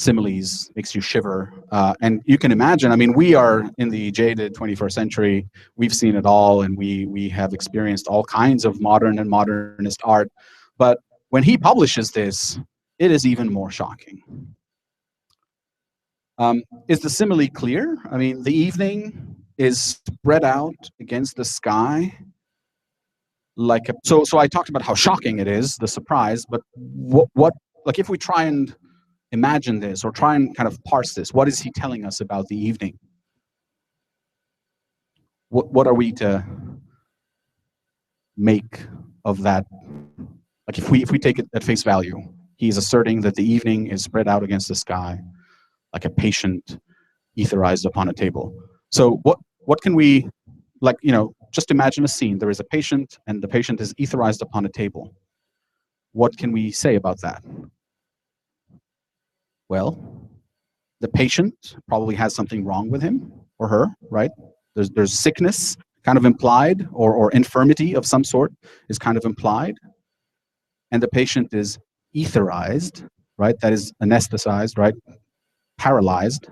similes, makes you shiver. And you can imagine, I mean, we are in the jaded 21st century. We've seen it all, and we have experienced all kinds of modern and modernist art. But when he publishes this, it is even more shocking. Is the simile clear? I mean, the evening is spread out against the sky like a, so I talked about how shocking it is, the surprise, but what like if we try and imagine this or try and kind of parse this, what is he telling us about the evening? What are we to make of that? Like if we take it at face value, he's asserting that the evening is spread out against the sky like a patient etherized upon a table. So what can we, like, you know, just imagine a scene. There is a patient and the patient is etherized upon a table. What can we say about that? Well, the patient probably has something wrong with him or her, right? There's sickness kind of implied, or infirmity of some sort is kind of implied. And the patient is etherized, right? That is anesthetized, right? Paralyzed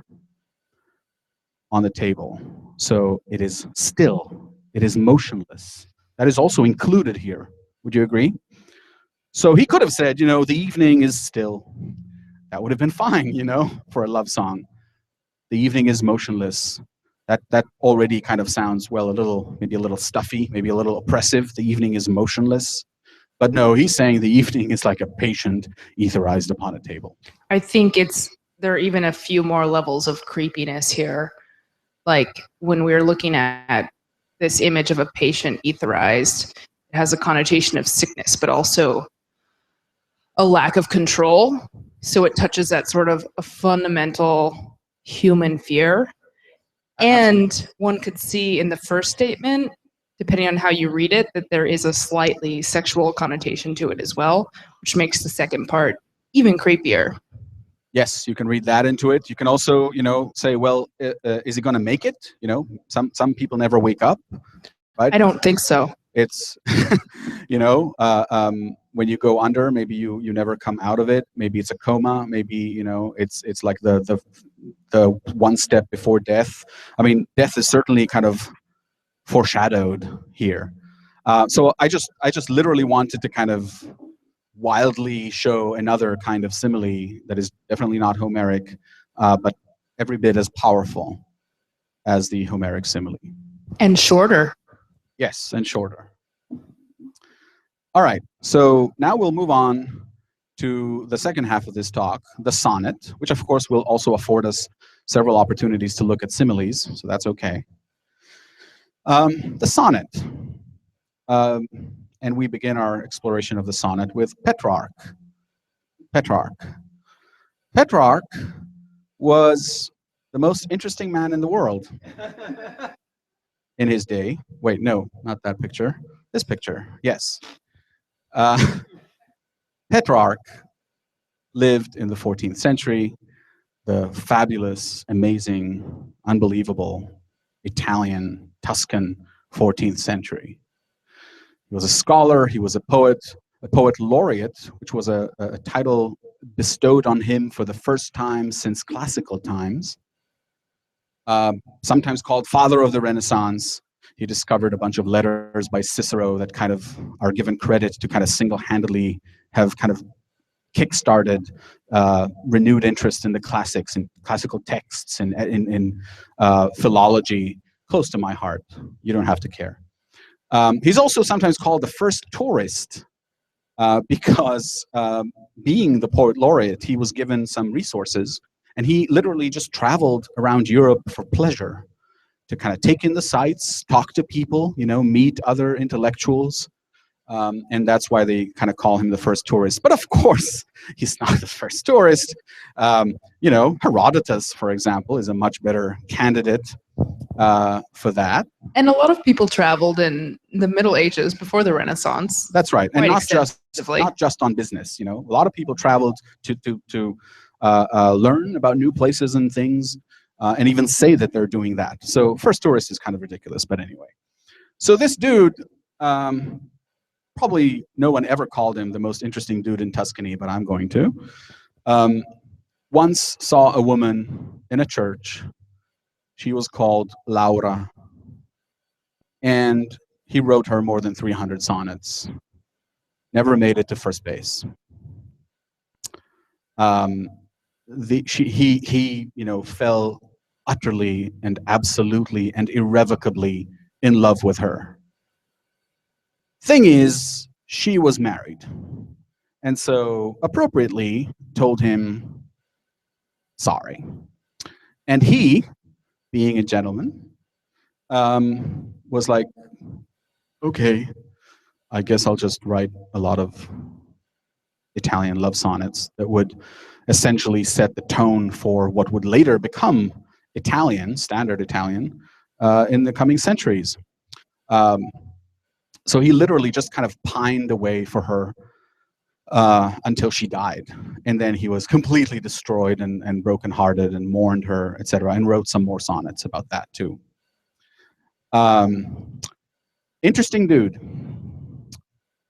on the table. So it is still, it is motionless. That is also included here. Would you agree? So he could have said, you know, the evening is still. That would have been fine, you know, for a love song. The evening is motionless. That already kind of sounds, well, maybe a little stuffy, maybe a little oppressive. The evening is motionless. But no, he's saying the evening is like a patient etherized upon a table. I think there are even a few more levels of creepiness here. Like when we're looking at this image of a patient etherized, it has a connotation of sickness, but also a lack of control. So it touches that sort of a fundamental human fear. And one could see in the first statement, depending on how you read it, that there is a slightly sexual connotation to it as well, which makes the second part even creepier. Yes, you can read that into it. You can also, you know, say, well, is he going to make it? You know, some people never wake up, right? I don't think so. It's, you know, when you go under, maybe you never come out of it. Maybe it's a coma. Maybe, you know, it's like the one step before death. I mean, death is certainly kind of foreshadowed here. So I just literally wanted to kind of wildly show another kind of simile that is definitely not Homeric, but every bit as powerful as the Homeric simile. And shorter. Yes, and shorter. All right, so now we'll move on to the second half of this talk, the sonnet, which of course will also afford us several opportunities to look at similes, so that's okay. The sonnet. And we begin our exploration of the sonnet with Petrarch. Petrarch was the most interesting man in the world in his day. Wait, no, not that picture. This picture, yes. Petrarch lived in the 14th century, the fabulous, amazing, unbelievable Italian, Tuscan 14th century. He was a scholar, he was a poet laureate, which was a title bestowed on him for the first time since classical times. Sometimes called Father of the Renaissance. He discovered a bunch of letters by Cicero that kind of are given credit to kind of single-handedly have kind of kick-started renewed interest in the classics and classical texts and in philology, close to my heart. You don't have to care. He's also sometimes called the first tourist because being the poet laureate, he was given some resources and he literally just traveled around Europe for pleasure, to kind of take in the sights, talk to people, you know, meet other intellectuals. And that's why they kind of call him the first tourist. But of course, he's not the first tourist. You know, Herodotus, for example, is a much better candidate for that. And a lot of people traveled in the Middle Ages before the Renaissance. That's right, and not just on business. You know, a lot of people traveled to learn about new places and things, and even say that they're doing that. So first tourist is kind of ridiculous, but anyway. So this dude probably no one ever called him the most interesting dude in Tuscany, but I'm going to. Once saw a woman in a church. She was called Laura, and he wrote her more than 300 sonnets. Never made it to first base. He fell utterly and absolutely and irrevocably in love with her. Thing is, she was married, and so appropriately told him sorry. And he, being a gentleman, was like, okay, I guess I'll just write a lot of Italian love sonnets that would essentially set the tone for what would later become Italian, standard Italian, in the coming centuries. So he literally just kind of pined away for her until she died. And then he was completely destroyed and brokenhearted and mourned her, etc., and wrote some more sonnets about that too. Interesting dude.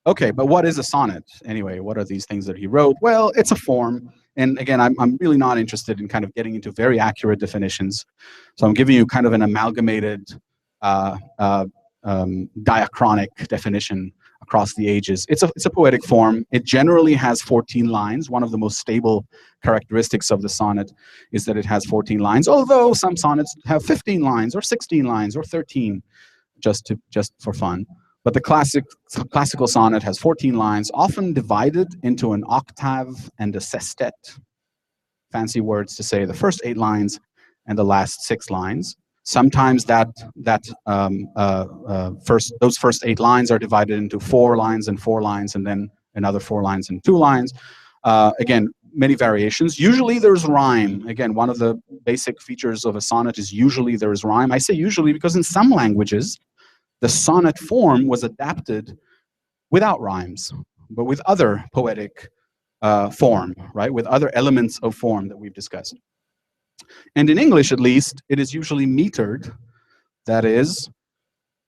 Okay, but what is a sonnet anyway? What are these things that he wrote? Well, it's a form. And again, I'm really not interested in kind of getting into very accurate definitions. So I'm giving you kind of an amalgamated diachronic definition across the ages. It's a poetic form. It generally has 14 lines. One of the most stable characteristics of the sonnet is that it has 14 lines, although some sonnets have 15 lines or 16 lines or 13, just for fun. But the classical sonnet has 14 lines, often divided into an octave and a sestet. Fancy words to say the first 8 lines and the last 6 lines. Sometimes those first 8 lines are divided into 4 lines and 4 lines, and then another 4 lines and 2 lines. Again, many variations. Usually there's rhyme. Again, one of the basic features of a sonnet is usually there is rhyme. I say usually because in some languages, the sonnet form was adapted without rhymes, but with other poetic form, right? With other elements of form that we've discussed. And in English, at least, it is usually metered. That is,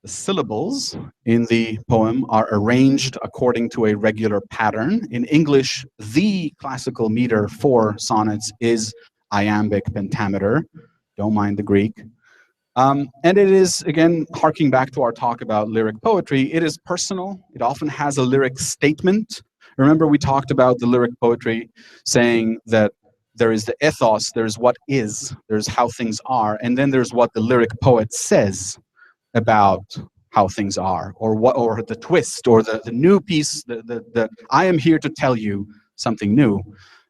the syllables in the poem are arranged according to a regular pattern. In English, the classical meter for sonnets is iambic pentameter. Don't mind the Greek. And it is, again, harking back to our talk about lyric poetry, it is personal. It often has a lyric statement. Remember, we talked about the lyric poetry saying that there is the ethos, there's what is, there's how things are, and then there's what the lyric poet says about how things are, or the twist, or the new piece, the I am here to tell you something new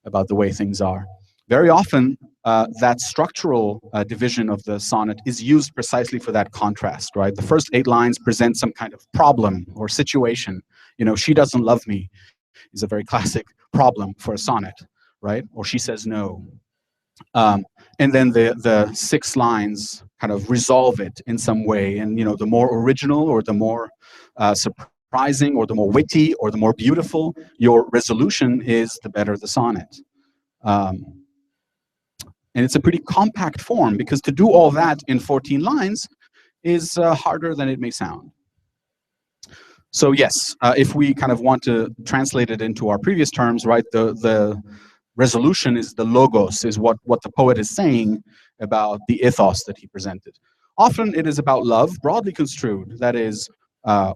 about the way things are. Very often, that structural division of the sonnet is used precisely for that contrast, right? The first 8 lines present some kind of problem or situation. You know, she doesn't love me is a very classic problem for a sonnet, right? Or she says no. And then the 6 lines kind of resolve it in some way. And, you know, the more original or the more surprising or the more witty or the more beautiful your resolution is, the better the sonnet. And it's a pretty compact form, because to do all that in 14 lines is harder than it may sound. So yes, if we kind of want to translate it into our previous terms, right, the resolution is the logos, is what the poet is saying about the ethos that he presented. Often it is about love, broadly construed. That is,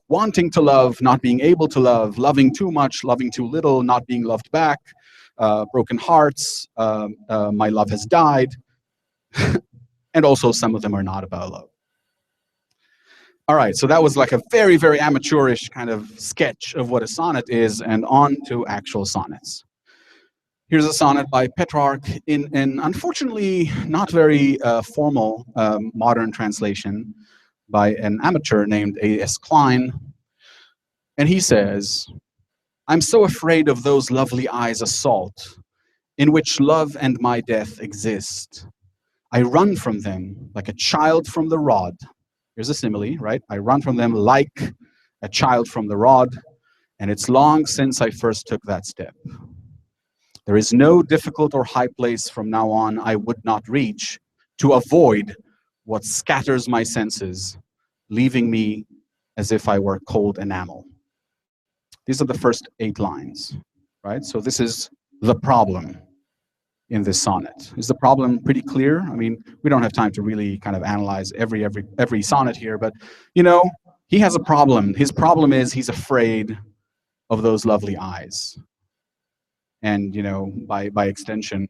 wanting to love, not being able to love, loving too much, loving too little, not being loved back, broken hearts, my love has died. And also some of them are not about love. All right, so that was like a very, very amateurish kind of sketch of what a sonnet is, and on to actual sonnets. Here's a sonnet by Petrarch in an unfortunately not very formal modern translation by an amateur named A.S. Klein. And he says, "I'm so afraid of those lovely eyes assault, in which love and my death exist. I run from them like a child from the rod." Here's a simile, right? I run from them like a child from the rod, and it's long since I first took that step. There is no difficult or high place from now on I would not reach to avoid what scatters my senses, leaving me as if I were cold enamel. These are the first 8 lines, right? So this is the problem in this sonnet. Is the problem pretty clear? I mean, we don't have time to really kind of analyze every sonnet here, but you know, he has a problem. His problem is he's afraid of those lovely eyes. And you know, by extension,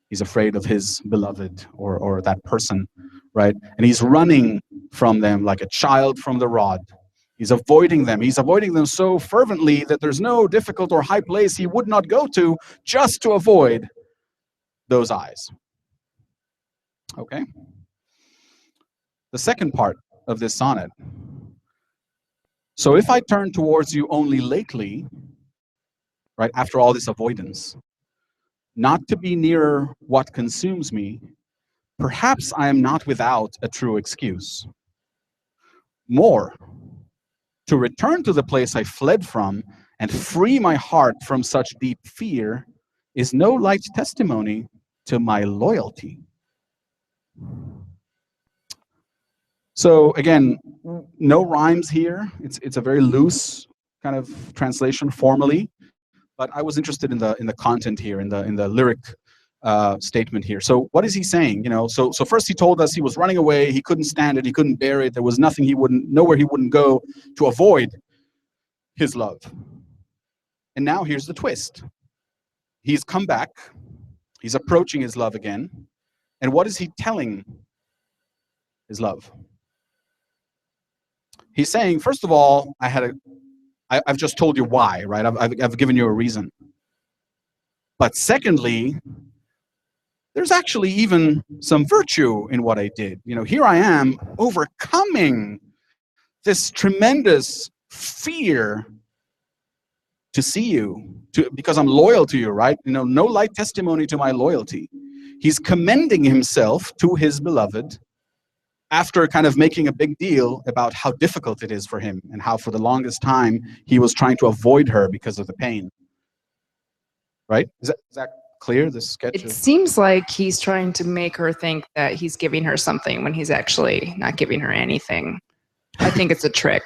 he's afraid of his beloved or that person, right? And he's running from them like a child from the rod. He's avoiding them. He's avoiding them so fervently that there's no difficult or high place he would not go to just to avoid those eyes. Okay? The second part of this sonnet. So if I turn towards you only lately, right, after all this avoidance, not to be nearer what consumes me, perhaps I am not without a true excuse. More, to return to the place I fled from and free my heart from such deep fear is no light testimony to my loyalty. So again, no rhymes here. It's a very loose kind of translation formally, but I was interested in the content here, in the lyric statement here. So what is he saying? You know, so first he told us he was running away, he couldn't stand it, he couldn't bear it, there was nothing nowhere he wouldn't go to avoid his love. And now here's the twist. He's come back, he's approaching his love again, and what is he telling his love? He's saying, first of all, I've just told you why, right? I've given you a reason. But secondly, there's actually even some virtue in what I did. You know, here I am overcoming this tremendous fear to see you, because I'm loyal to you, right? You know, no light testimony to my loyalty. He's commending himself to his beloved after kind of making a big deal about how difficult it is for him and how for the longest time he was trying to avoid her because of the pain. Right? Is that clear, this sketch? It seems like he's trying to make her think that he's giving her something when he's actually not giving her anything. I think it's a trick.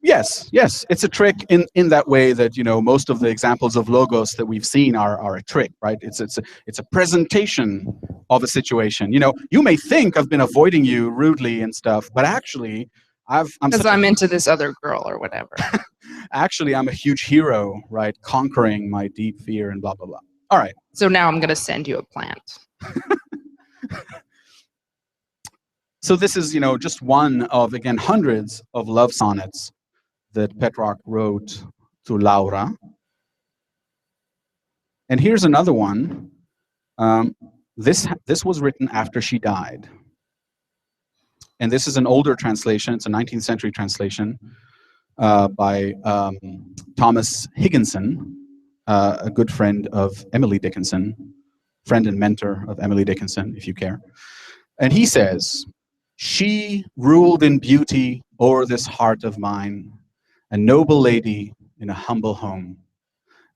Yes, it's a trick in that way that, you know, most of the examples of logos that we've seen are a trick, right? It's a presentation of a situation. You know, you may think I've been avoiding you rudely and stuff, but actually I'm into this other girl or whatever. Actually, I'm a huge hero, right? Conquering my deep fear and blah, blah, blah. All right. So now I'm going to send you a plant. So this is, you know, just one of, again, hundreds of love sonnets that Petrarch wrote to Laura. And here's another one. This was written after she died. And this is an older translation. It's a 19th century translation by Thomas Higginson, a good friend of Emily Dickinson, friend and mentor of Emily Dickinson, if you care. And he says, "She ruled in beauty o'er this heart of mine, a noble lady in a humble home.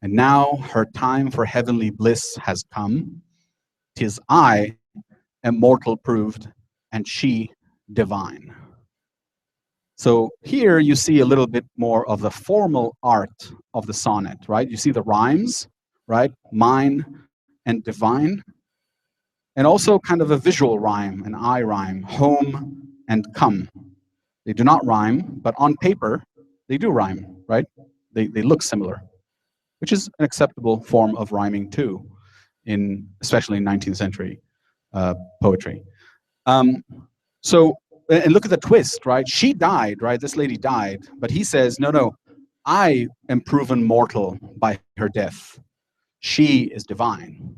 And now her time for heavenly bliss has come. 'Tis I am mortal proved, and she divine." So here you see a little bit more of the formal art of the sonnet, right? You see the rhymes, right? Mine and divine. And also kind of a visual rhyme, an I rhyme, home and come. They do not rhyme, but on paper, they do rhyme, right? They look similar, which is an acceptable form of rhyming too, especially in 19th century poetry. And look at the twist, right? She died, right? This lady died, but he says, no, I am proven mortal by her death. She is divine.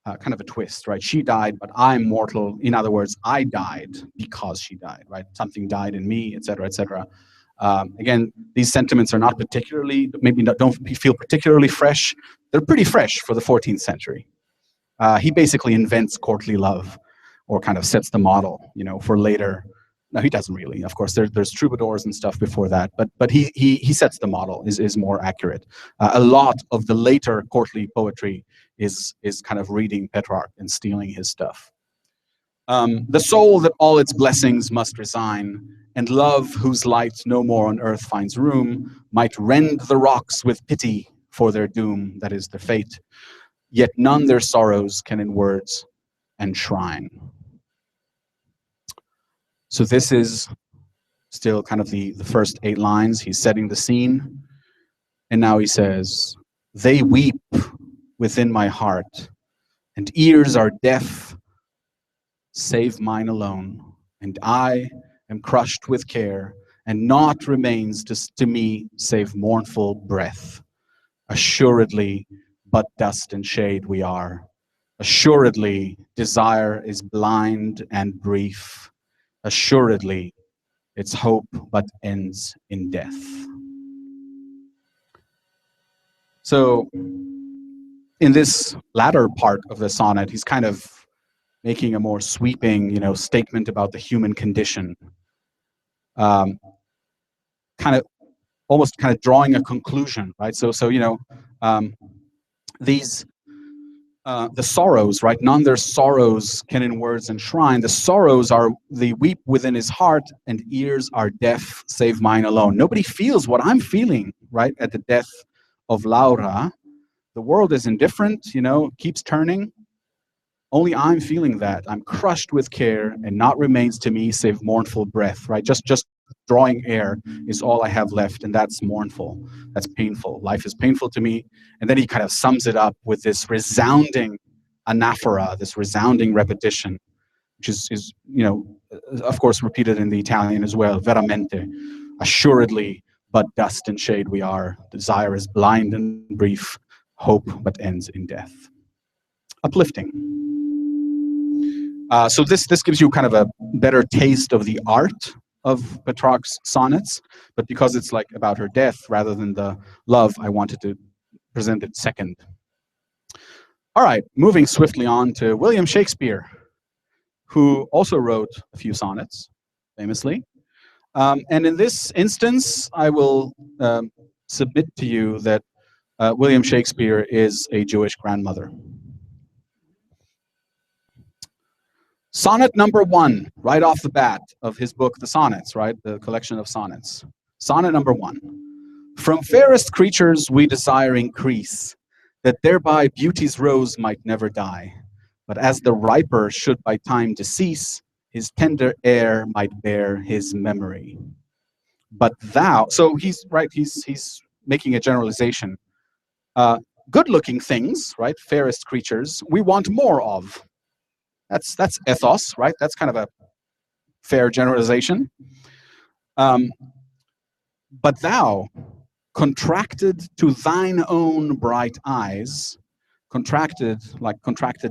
Kind of a twist, right? She died, but I'm mortal. In other words, I died because she died, right? Something died in me, etc., etc. Again, these sentiments are not particularly, maybe don't feel particularly fresh. They're pretty fresh for the 14th century. He basically invents courtly love, or kind of sets the model, you know, for later. No, he doesn't really. Of course, there's troubadours and stuff before that, but he sets the model, is more accurate. A lot of the later courtly poetry is kind of reading Petrarch and stealing his stuff. The soul that all its blessings must resign, and love whose light no more on earth finds room, might rend the rocks with pity for their doom, that is their fate, yet none their sorrows can in words enshrine. So this is still kind of the first 8 lines. He's setting the scene, and now he says, they weep within my heart, and ears are deaf, save mine alone, and I am crushed with care, and naught remains to me save mournful breath. Assuredly, but dust and shade we are. Assuredly, desire is blind and brief. Assuredly, its hope but ends in death. So, in this latter part of the sonnet, he's kind of making a more sweeping, statement about the human condition. Kind of almost kind of drawing a conclusion, right? So these the sorrows, right? None their sorrows can in words enshrine. The sorrows are they weep within his heart, and ears are deaf, save mine alone. Nobody feels what I'm feeling, right? At the death of Laura, the world is indifferent, keeps turning. Only I'm feeling that. I'm crushed with care, and naught remains to me save mournful breath, right? Just drawing air is all I have left, and that's mournful. That's painful. Life is painful to me. And then he kind of sums it up with this resounding anaphora, this resounding repetition, which is of course, repeated in the Italian as well. Veramente, assuredly, but dust and shade we are. Desire is blind and brief. Hope but ends in death. Uplifting. So this gives you kind of a better taste of the art of Petrarch's sonnets, but because it's like about her death rather than the love, I wanted to present it second. All right, moving swiftly on to William Shakespeare, who also wrote a few sonnets, famously. And in this instance, I will submit to you that William Shakespeare is a Jewish grandmother. Sonnet number 1, right off the bat of his book, The Sonnets, right? The collection of sonnets. Sonnet number 1. From fairest creatures we desire increase, that thereby beauty's rose might never die. But as the riper should by time decease, his tender air might bear his memory. But thou, so he's making a generalization. Good-looking things, right? Fairest creatures, we want more of. That's ethos, right? That's kind of a fair generalization. But thou, contracted to thine own bright eyes, contracted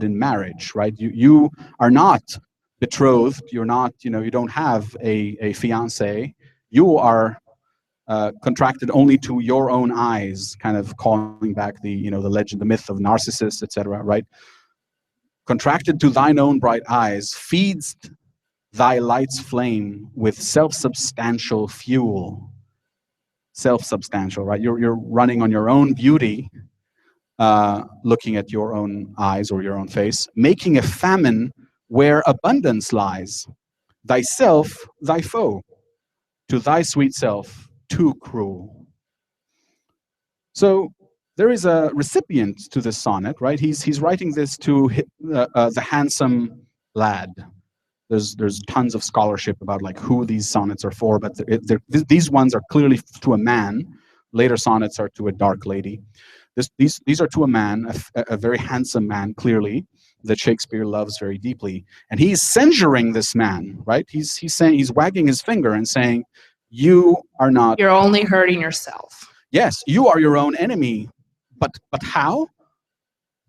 in marriage, right? You are not betrothed. You're not, you don't have a fiance. You are contracted only to your own eyes, kind of calling back the legend, the myth of Narcissus, etc. Right? Contracted to thine own bright eyes, feeds thy light's flame with self-substantial fuel. Self-substantial, right? You're running on your own beauty, looking at your own eyes or your own face, making a famine where abundance lies. Thyself, thy foe, to thy sweet self, too cruel. So there is a recipient to this sonnet, right? He's writing this to the handsome lad. There's tons of scholarship about like who these sonnets are for, but these ones are clearly to a man. Later sonnets are to a dark lady. These are to a man, a very handsome man, clearly, that Shakespeare loves very deeply, and he's censuring this man, right? He's saying, he's wagging his finger and saying, you are not. You're only hurting yourself. Yes, you are your own enemy. But how?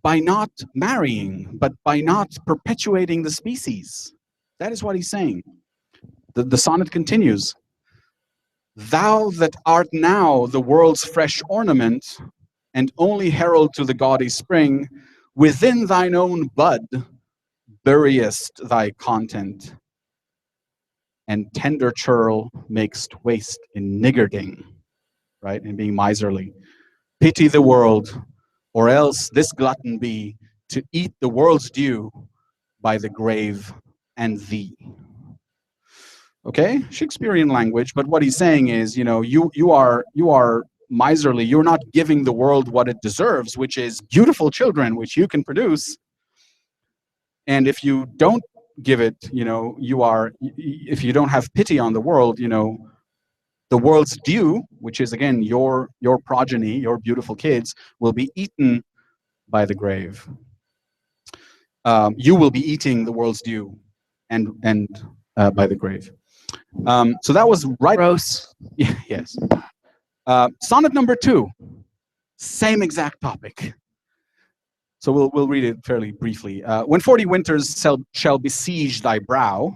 By not marrying, but by not perpetuating the species. That is what he's saying. The sonnet continues. Thou that art now the world's fresh ornament, and only herald to the gaudy spring, within thine own bud buryest thy content, and tender churl makest waste in niggarding, right? And being miserly. Pity the world, or else this glutton be to eat the world's due by the grave and thee. Okay, Shakespearean language, but what he's saying is, you know, you are miserly. You're not giving the world what it deserves, which is beautiful children, which you can produce. And if you don't give it, you know, if you don't have pity on the world, you know, the world's due, which is again your progeny, your beautiful kids, will be eaten by the grave. You will be eating the world's due, and by the grave. So that was right. Gross. Yeah, yes. Sonnet number 2, same exact topic. So we'll read it fairly briefly. When 40 winters shall besiege thy brow,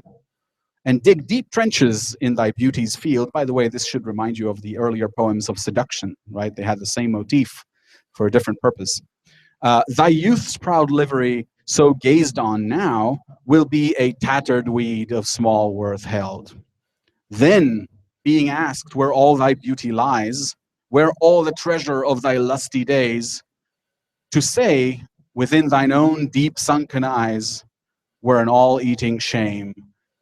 and dig deep trenches in thy beauty's field. By the way, this should remind you of the earlier poems of seduction, right? They had the same motif for a different purpose. Thy youth's proud livery, so gazed on now, will be a tattered weed of small worth held. Then, being asked where all thy beauty lies, where all the treasure of thy lusty days, to say, within thine own deep sunken eyes, were an all-eating shame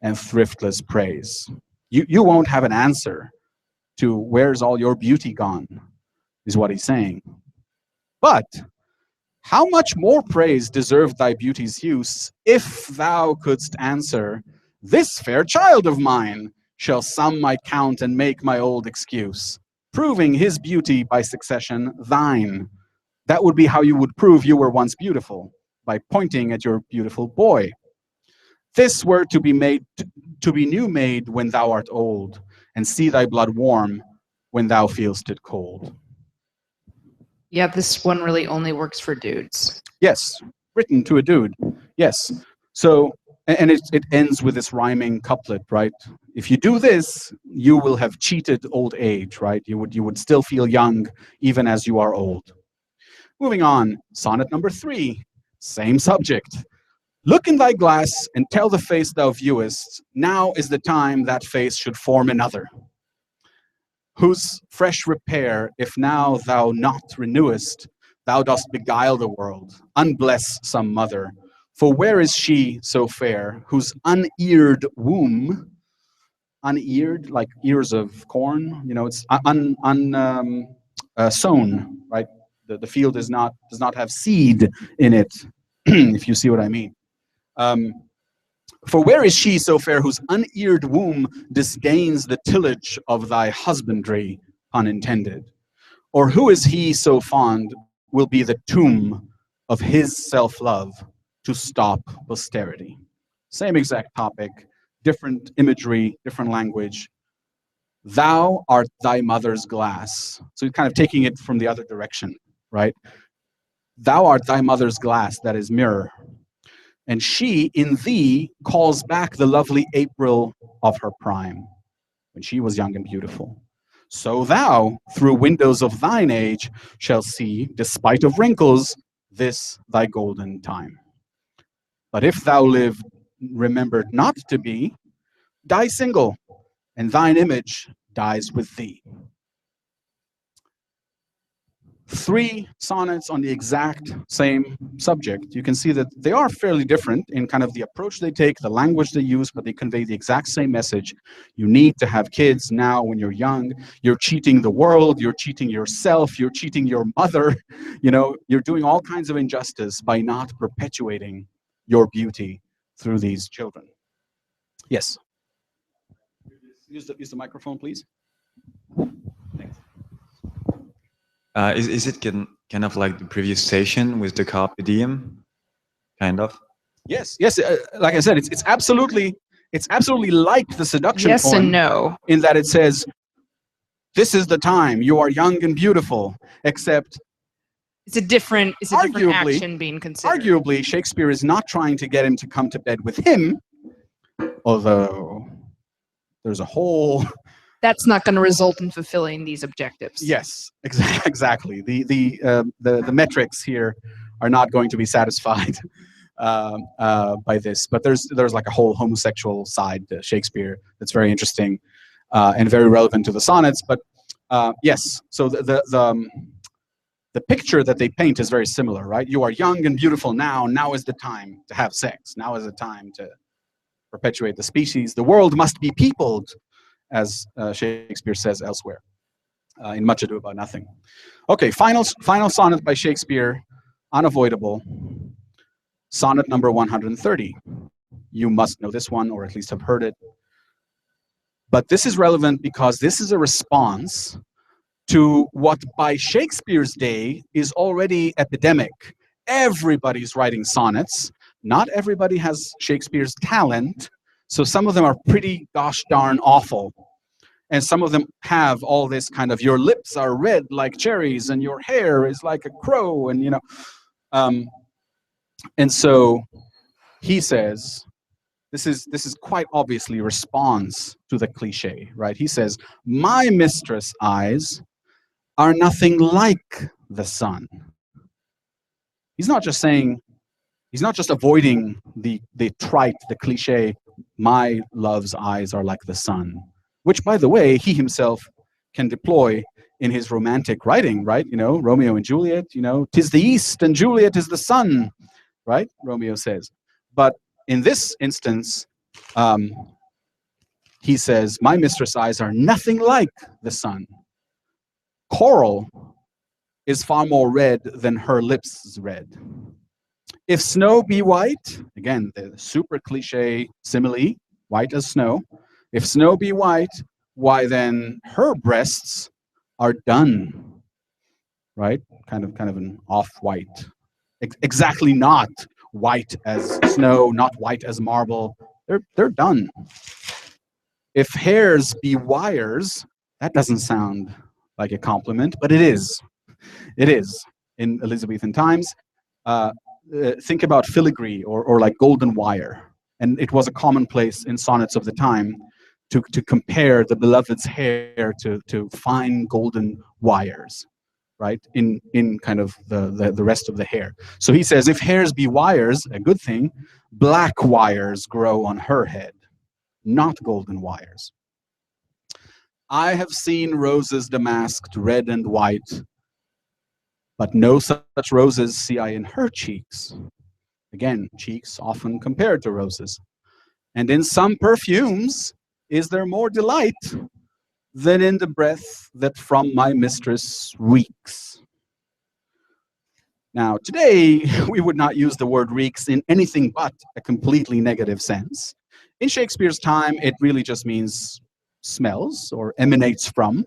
and thriftless praise. You won't have an answer to where's all your beauty gone, is what he's saying. But how much more praise deserved thy beauty's use, if thou couldst answer, this fair child of mine shall sum my count and make my old excuse, proving his beauty by succession thine. That would be how you would prove you were once beautiful, by pointing at your beautiful boy. This were to be new made when thou art old, and see thy blood warm when thou feelst it cold. Yeah, this one really only works for dudes. Yes, written to a dude. Yes. So, and it ends with this rhyming couplet, right? If you do this, you will have cheated old age, right? You would still feel young even as you are old. Moving on, sonnet number 3, same subject. Look in thy glass and tell the face thou viewest, now is the time that face should form another, whose fresh repair, if now thou not renewest, thou dost beguile the world, unbless some mother. For where is she so fair, whose uneared womb, uneared like ears of corn, you know, it's sown, right? The field does not have seed in it, if you see what I mean. For where is she so fair whose uneared womb disdains the tillage of thy husbandry, pun intended? Or who is he so fond will be the tomb of his self-love to stop posterity? Same exact topic, different imagery, different language. Thou art thy mother's glass. So you're kind of taking it from the other direction, right? Thou art thy mother's glass, that is mirror. And she in thee calls back the lovely April of her prime, when she was young and beautiful. So thou, through windows of thine age, shall see, despite of wrinkles, this thy golden time. But if thou live remembered not to be, die single, and thine image dies with thee. 3 sonnets on the exact same subject. You can see that they are fairly different in kind of the approach they take, the language they use, but they convey the exact same message. You need to have kids now when you're young. You're cheating the world, you're cheating yourself, you're cheating your mother. You know, you're doing all kinds of injustice by not perpetuating your beauty through these children. Yes. Use the microphone, please. Thanks. Is it kind of like the previous station with the carpe diem, kind of? Yes, yes. Like I said, it's absolutely like the seduction Yes poem and no. in that it says, "This is the time. You are young and beautiful." Except, it's a different arguably- action being considered. arguably, Shakespeare is not trying to get him to come to bed with him, although there's a whole. That's not going to result in fulfilling these objectives. Yes, exactly. The metrics here are not going to be satisfied by this. But there's like a whole homosexual side to Shakespeare that's very interesting and very relevant to the sonnets. But yes, so the picture that they paint is very similar, right? You are young and beautiful now. Now is the time to have sex. Now is the time to, perpetuate the species. The world must be peopled, as Shakespeare says elsewhere in Much Ado About Nothing. Okay, final sonnet by Shakespeare, unavoidable. Sonnet number 130. You must know this one, or at least have heard it. But this is relevant because this is a response to what by Shakespeare's day is already epidemic. Everybody's writing sonnets. Not everybody has Shakespeare's talent, so some of them are pretty gosh darn awful. And some of them have all this kind of, your lips are red like cherries and your hair is like a crow, and you know. And so he says, this is quite obviously a response to the cliche, right? He says, my mistress' eyes are nothing like the sun. He's not just saying, he's not just avoiding the trite, the cliche, my love's eyes are like the sun, which, by the way, he himself can deploy in his romantic writing, right? You know, Romeo and Juliet, you know, 'tis the east and Juliet is the sun, right? Romeo says. But in this instance, he says, my mistress' eyes are nothing like the sun. Coral is far more red than her lips is red. If snow be white, again, the super cliche simile, white as snow. If snow be white, why then her breasts are dun, right? Kind of an off-white. Exactly not white as snow, not white as marble. They're done. If hairs be wires, that doesn't sound like a compliment, but it is. It is in Elizabethan times. Think about filigree or like golden wire. And it was a commonplace in sonnets of the time to compare the beloved's hair to fine golden wires, right? In kind of the rest of the hair. So he says, if hairs be wires, a good thing, black wires grow on her head, not golden wires. I have seen roses damasked red and white, but no such roses see I in her cheeks. Again, cheeks often compared to roses. And in some perfumes is there more delight than in the breath that from my mistress reeks. Now, today, we would not use the word reeks in anything but a completely negative sense. In Shakespeare's time, it really just means smells or emanates from,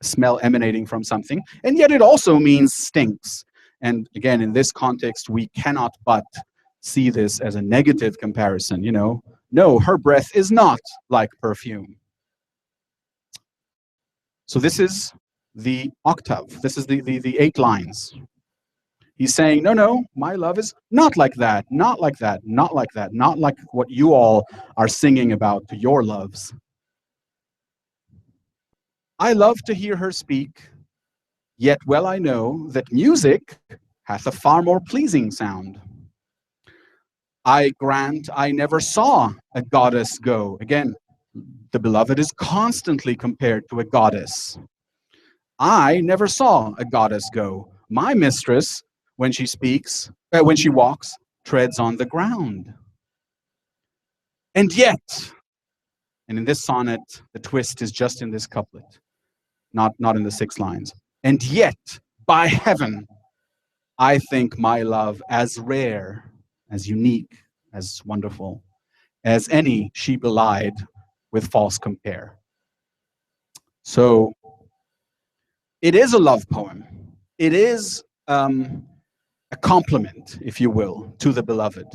a smell emanating from something, and yet it also means stinks. And again, in this context, we cannot but see this as a negative comparison, you know. No, her breath is not like perfume. So this is the octave. This is the 8 lines. He's saying, no, my love is not like that, not like that, not like that, not like what you all are singing about to your loves. I love to hear her speak, yet well I know that music hath a far more pleasing sound. I grant I never saw a goddess go. Again, the beloved is constantly compared to a goddess. I never saw a goddess go. My mistress, when she speaks, when she walks, treads on the ground. And yet, and in this sonnet, the twist is just in this couplet, not in the 6 lines. And yet, by heaven, I think my love as rare, as unique, as wonderful, as any she belied with false compare. So, it is a love poem. It is a compliment, if you will, to the beloved.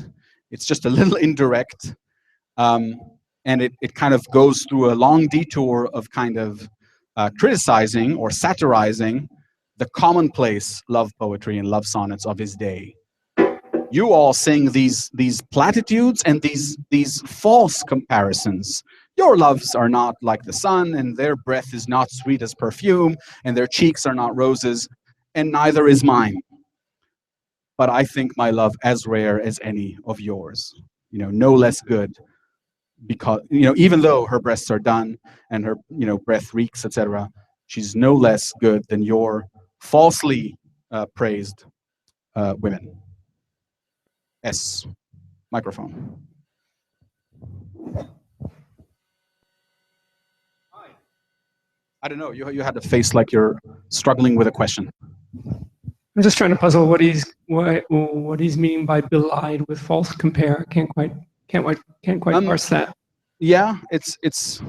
It's just a little indirect, and it kind of goes through a long detour of kind of criticizing or satirizing the commonplace love poetry and love sonnets of his day. You all sing these platitudes and these false comparisons. Your loves are not like the sun, and their breath is not sweet as perfume, and their cheeks are not roses, and neither is mine. But I think my love as rare as any of yours. You know, no less good, because, you know, even though her breasts are done and her, you know, breath reeks, etc., she's no less good than your falsely praised women. S. Microphone. I don't know. You had a face like you're struggling with a question. I'm just trying to puzzle what he's meaning by belied with false compare. Can't quite parse that. Yeah, it's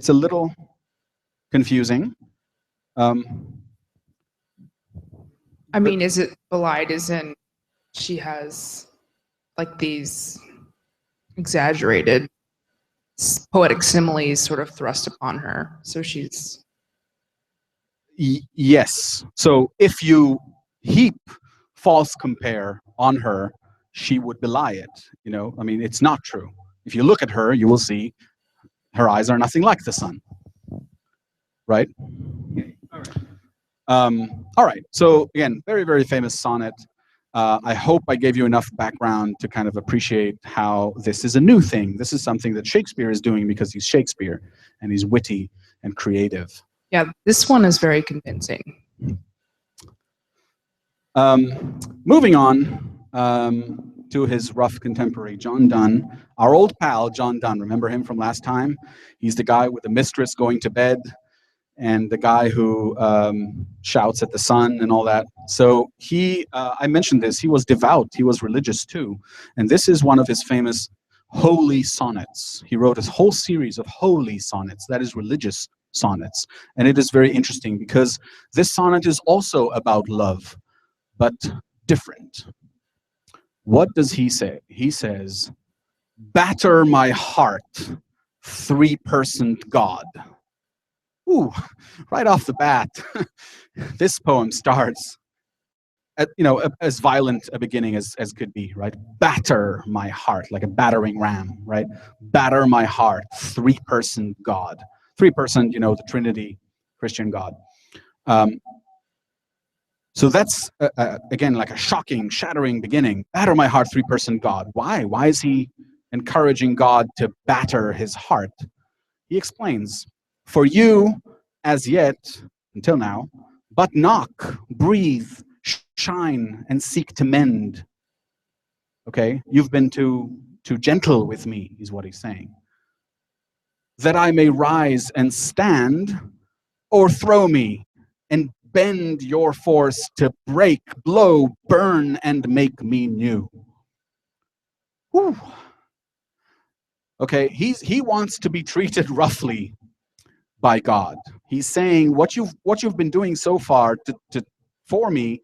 a little confusing. I mean, is it belied as in she has like these exaggerated poetic similes sort of thrust upon her, so she's yes. So if you heap false compare on her, she would belie it. You know, I mean, it's not true. If you look at her, you will see her eyes are nothing like the sun. Right? All right. So again, very, very famous sonnet. I hope I gave you enough background to kind of appreciate how this is a new thing. This is something that Shakespeare is doing because he's Shakespeare and he's witty and creative. Yeah, this one is very convincing. Moving on to his rough contemporary, John Donne. Our old pal, John Donne. Remember him from last time? He's the guy with the mistress going to bed and the guy who shouts at the sun and all that. So he, I mentioned this, he was devout, he was religious too. And this is one of his famous holy sonnets. He wrote a whole series of holy sonnets, that is religious sonnets. And it is very interesting because this sonnet is also about love, but different. What does he say? He says, "Batter my heart, three-personed God." Ooh, right off the bat, this poem starts at, you know, as violent a beginning as could be, right? Batter my heart, like a battering ram, right? Batter my heart, three-personed God. Three-personed, you know, the Trinity, Christian God. So that's, again, like a shocking, shattering beginning. Batter my heart, three-personed God. Why? Why is he encouraging God to batter his heart? He explains, "For you, as yet, until now, but knock, breathe, shine, and seek to mend." Okay, you've been too gentle with me, is what he's saying. "That I may rise and stand, o'erthrow me, and bend your force to break, blow, burn, and make me new." Whew. Okay, he wants to be treated roughly by God. He's saying what you've been doing so far for me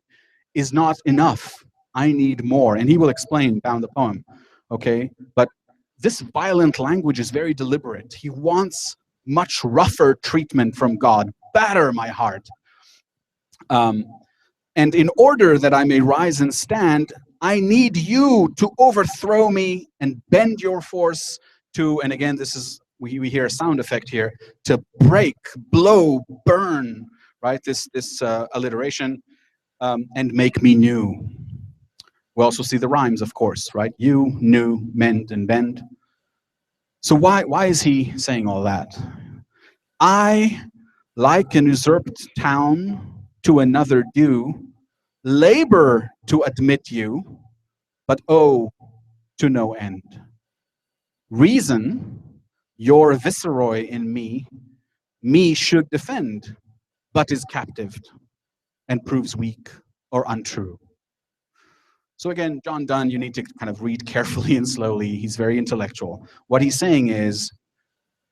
is not enough. I need more. And he will explain down the poem. Okay, but this violent language is very deliberate. He wants much rougher treatment from God. Batter my heart. And in order that I may rise and stand, I need you to overthrow me and bend your force to, and again, this is, we hear a sound effect here, to break, blow, burn, right? This alliteration, and make me new. We also see the rhymes, of course, right? You, new, mend, and bend. So why is he saying all that? "I, like an usurped town to another due, labor to admit you, but owe to no end. Reason, your viceroy in me should defend, but is captived and proves weak or untrue." So again, John Donne, you need to kind of read carefully and slowly. He's very intellectual. What he's saying is,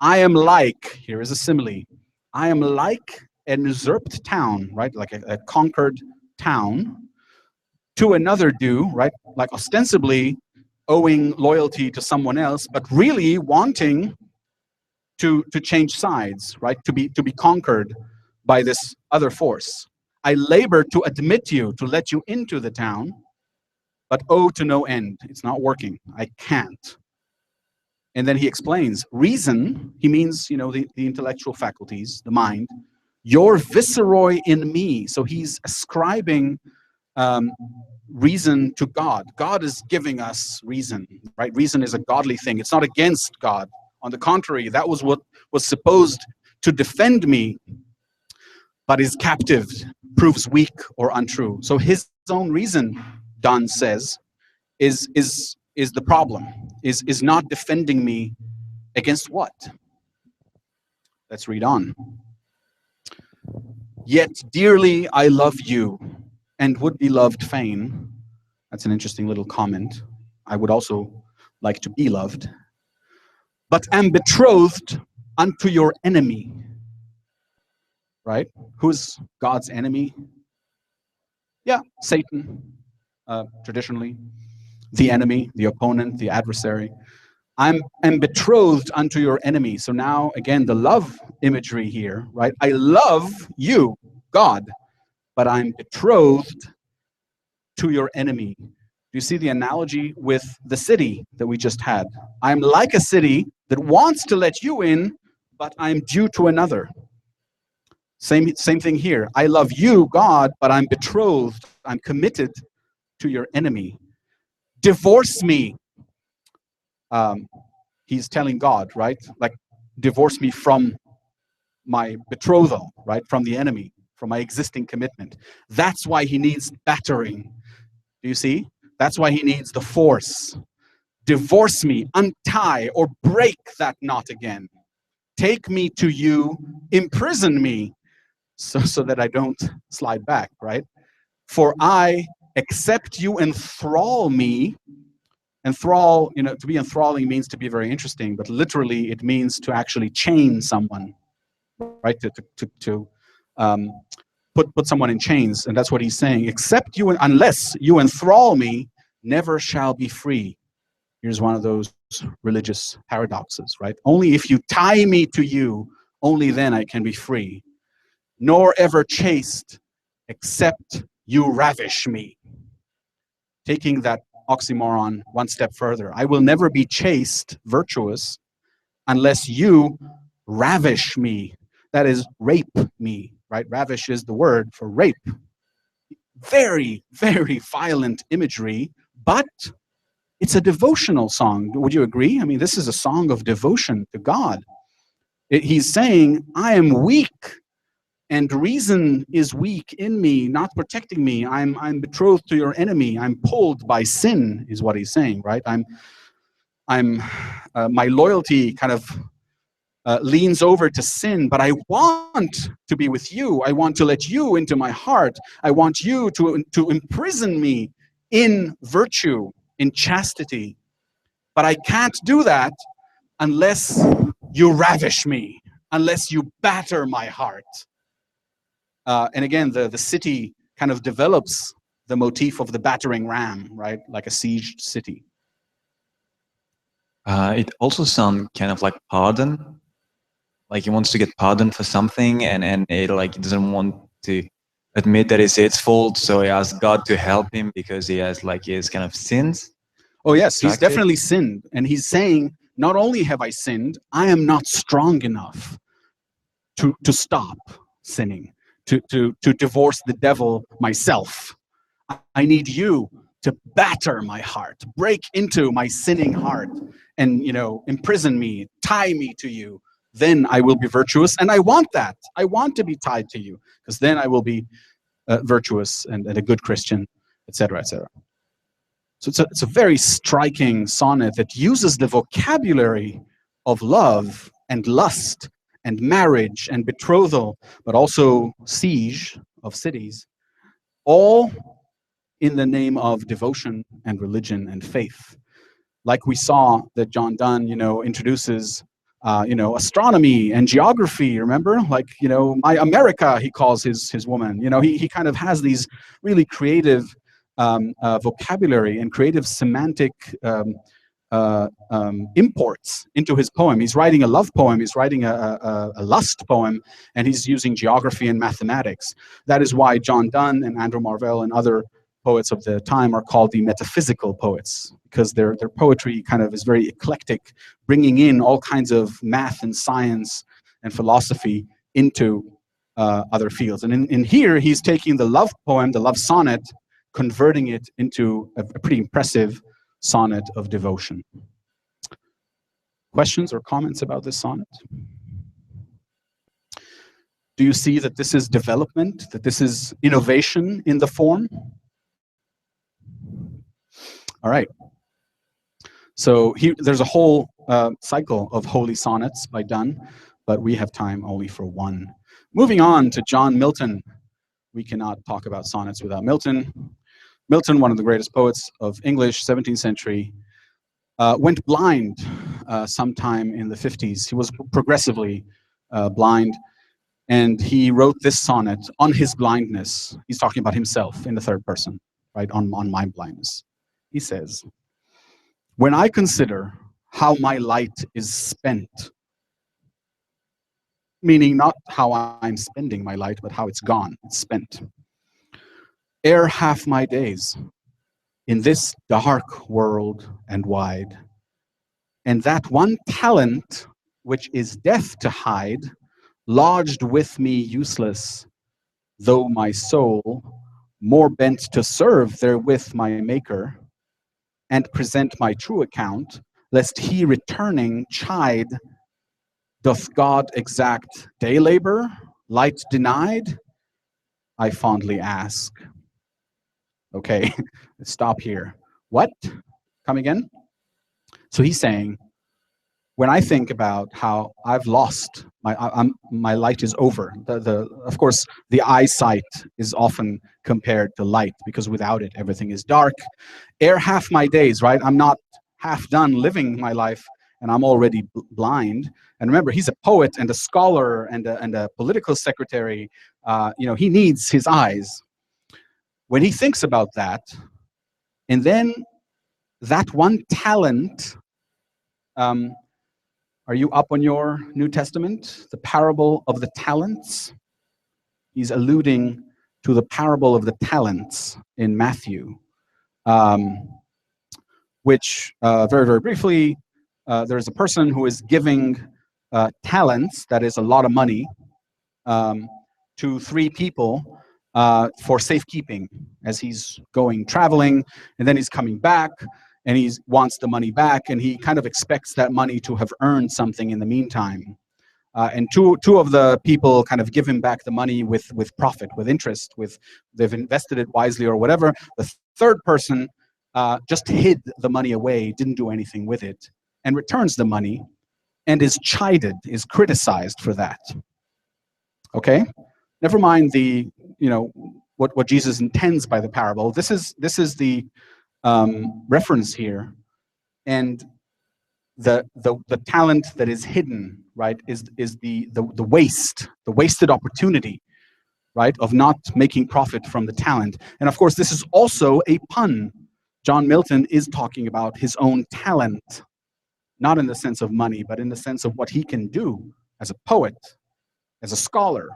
I am like, here is a simile, I am like an usurped town, right? Like a conquered town, to another due, right? Like ostensibly owing loyalty to someone else, but really wanting to change sides, right? To be conquered by this other force. I labor to admit you, to let you into the town, but owe to no end. It's not working. I can't. And then he explains, reason, he means, you know, the intellectual faculties, the mind, your viceroy in me. So he's ascribing reason to God. God is giving us reason, right? Reason is a godly thing. It's not against God. On the contrary, that was what was supposed to defend me, but is captive, proves weak or untrue. So his own reason, Donne says, is the problem, is not defending me against what? Let's read on. Yet dearly I love you, and would be loved fain. That's an interesting little comment. I would also like to be loved. But am betrothed unto your enemy. Right? Who's God's enemy? Yeah, Satan, traditionally. The enemy, the opponent, the adversary. I'm betrothed unto your enemy. So now, again, the love imagery here, right? I love you, God, but I'm betrothed to your enemy. Do you see the analogy with the city that we just had? I'm like a city that wants to let you in, but I'm due to another. Same thing here. I love you, God, but I'm betrothed. I'm committed to your enemy. Divorce me. He's telling God, right? Like, divorce me from my betrothal, right? From the enemy, from my existing commitment. That's why he needs battering. Do you see? That's why he needs the force. Divorce me, untie or break that knot again. Take me to you, imprison me, so that I don't slide back, right? For I accept you, enthrall me. Enthrall, to be enthralling means to be very interesting, but literally it means to actually chain someone, right? To put someone in chains, and that's what he's saying. Except you, unless you enthrall me, never shall be free. Here's one of those religious paradoxes, right? Only if you tie me to you, only then I can be free. Nor ever chaste, except you ravish me. Taking that oxymoron one step further. I will never be chaste, virtuous, unless you ravish me. That is, rape me, right? Ravish is the word for rape. Very, very violent imagery, but it's a devotional song. Would you agree? I mean, this is a song of devotion to God. He's saying, I am weak, and reason is weak in me, not protecting me. I'm betrothed to your enemy. I'm pulled by sin, is what he's saying, right? My loyalty kind of leans over to sin, but I want to be with you. I want to let you into my heart. I want you to imprison me in virtue, in chastity. But I can't do that unless you ravish me, unless you batter my heart. And again, the city kind of develops the motif of the battering ram, right? Like a sieged city. It also sounds kind of like pardon. Like he wants to get pardoned for something, and it like he doesn't want to admit that it's its fault, so he asks God to help him because he has kind of sins. Oh yes, he's definitely sinned, and he's saying, not only have I sinned, I am not strong enough to stop sinning, to divorce the devil myself. I need you to batter my heart, break into my sinning heart, and imprison me, tie me to you. Then I will be virtuous, and I want that. I want to be tied to you, because then I will be virtuous and a good Christian, etc., etc. So it's a very striking sonnet that uses the vocabulary of love and lust and marriage and betrothal, but also siege of cities, all in the name of devotion and religion and faith. Like we saw that John Donne, introduces astronomy and geography, remember? Like, my America, he calls his woman. He kind of has these really creative vocabulary and creative semantic imports into his poem. He's writing a love poem, he's writing a lust poem, and he's using geography and mathematics. That is why John Donne and Andrew Marvell and other poets of the time are called the metaphysical poets, because their poetry kind of is very eclectic, bringing in all kinds of math and science and philosophy into other fields. And in here, he's taking the love poem, the love sonnet, converting it into a pretty impressive sonnet of devotion. Questions or comments about this sonnet? Do you see that this is development, that this is innovation in the form? All right. So there's a whole cycle of holy sonnets by Donne. but we have time only for one. Moving on to John Milton. We cannot talk about sonnets without Milton. Milton, one of the greatest poets of English, 17th century, went blind sometime in the 50s. He was progressively blind, and he wrote this sonnet on his blindness. He's talking about himself in the third person, right, on my blindness. He says, "When I consider how my light is spent," meaning not how I'm spending my light, but how it's gone, it's spent, "ere half my days in this dark world and wide, and that one talent which is death to hide, lodged with me useless, though my soul more bent to serve therewith my Maker, and present my true account, lest he returning chide, doth God exact day labor, light denied? I fondly ask." Okay, let's stop here. What? Come again? So he's saying, when I think about how I've lost my light is over. Of course, the eyesight is often compared to light because without it, everything is dark. Ere half my days, right? I'm not half done living my life, and I'm already blind. And remember, he's a poet and a scholar and a political secretary. He needs his eyes. When he thinks about that, and then that one talent. Are you up on your New Testament? The parable of the talents. He's alluding to the parable of the talents in Matthew, which very, very briefly, there's a person who is giving talents, that is a lot of money, to 3 people for safekeeping as he's going traveling, and then he's coming back, and he wants the money back, and he kind of expects that money to have earned something in the meantime. And two of the people kind of give him back the money with profit, with interest, they've invested it wisely or whatever. The third person just hid the money away, didn't do anything with it, and returns the money and is chided, is criticized for that. Okay? Never mind what Jesus intends by the parable. This is the reference here, and the talent that is hidden, right, is the wasted opportunity, right, of not making profit from the talent. And of course, this is also a pun. John Milton is talking about his own talent, not in the sense of money, but in the sense of what he can do as a poet, as a scholar,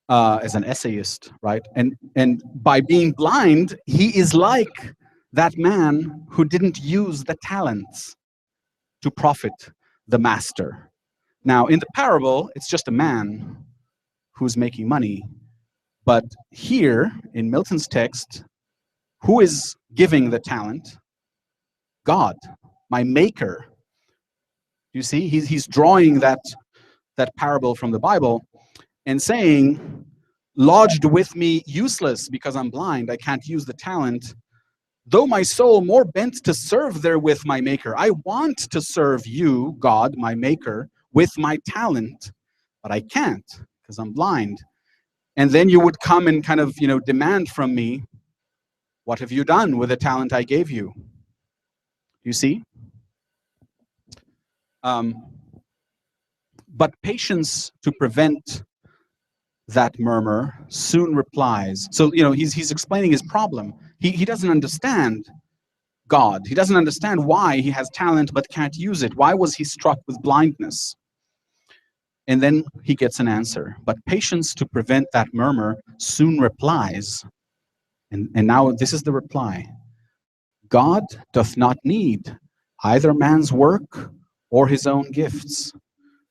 as an essayist, right? And by being blind, he is like that man who didn't use the talents to profit the master. Now, in the parable, it's just a man who's making money. But here, in Milton's text, who is giving the talent? God, my Maker. You see, he's drawing that parable from the Bible and saying, lodged with me useless because I'm blind, I can't use the talent, though my soul more bent to serve therewith my Maker. I want to serve you, God, my Maker, with my talent, but I can't because I'm blind. And then you would come and kind of, demand from me, what have you done with the talent I gave you? You see? But patience to prevent that murmur soon replies. So, he's explaining his problem. He doesn't understand God. He doesn't understand why he has talent but can't use it. Why was he struck with blindness? And then he gets an answer. But patience to prevent that murmur soon replies. And now this is the reply. God doth not need either man's work or his own gifts.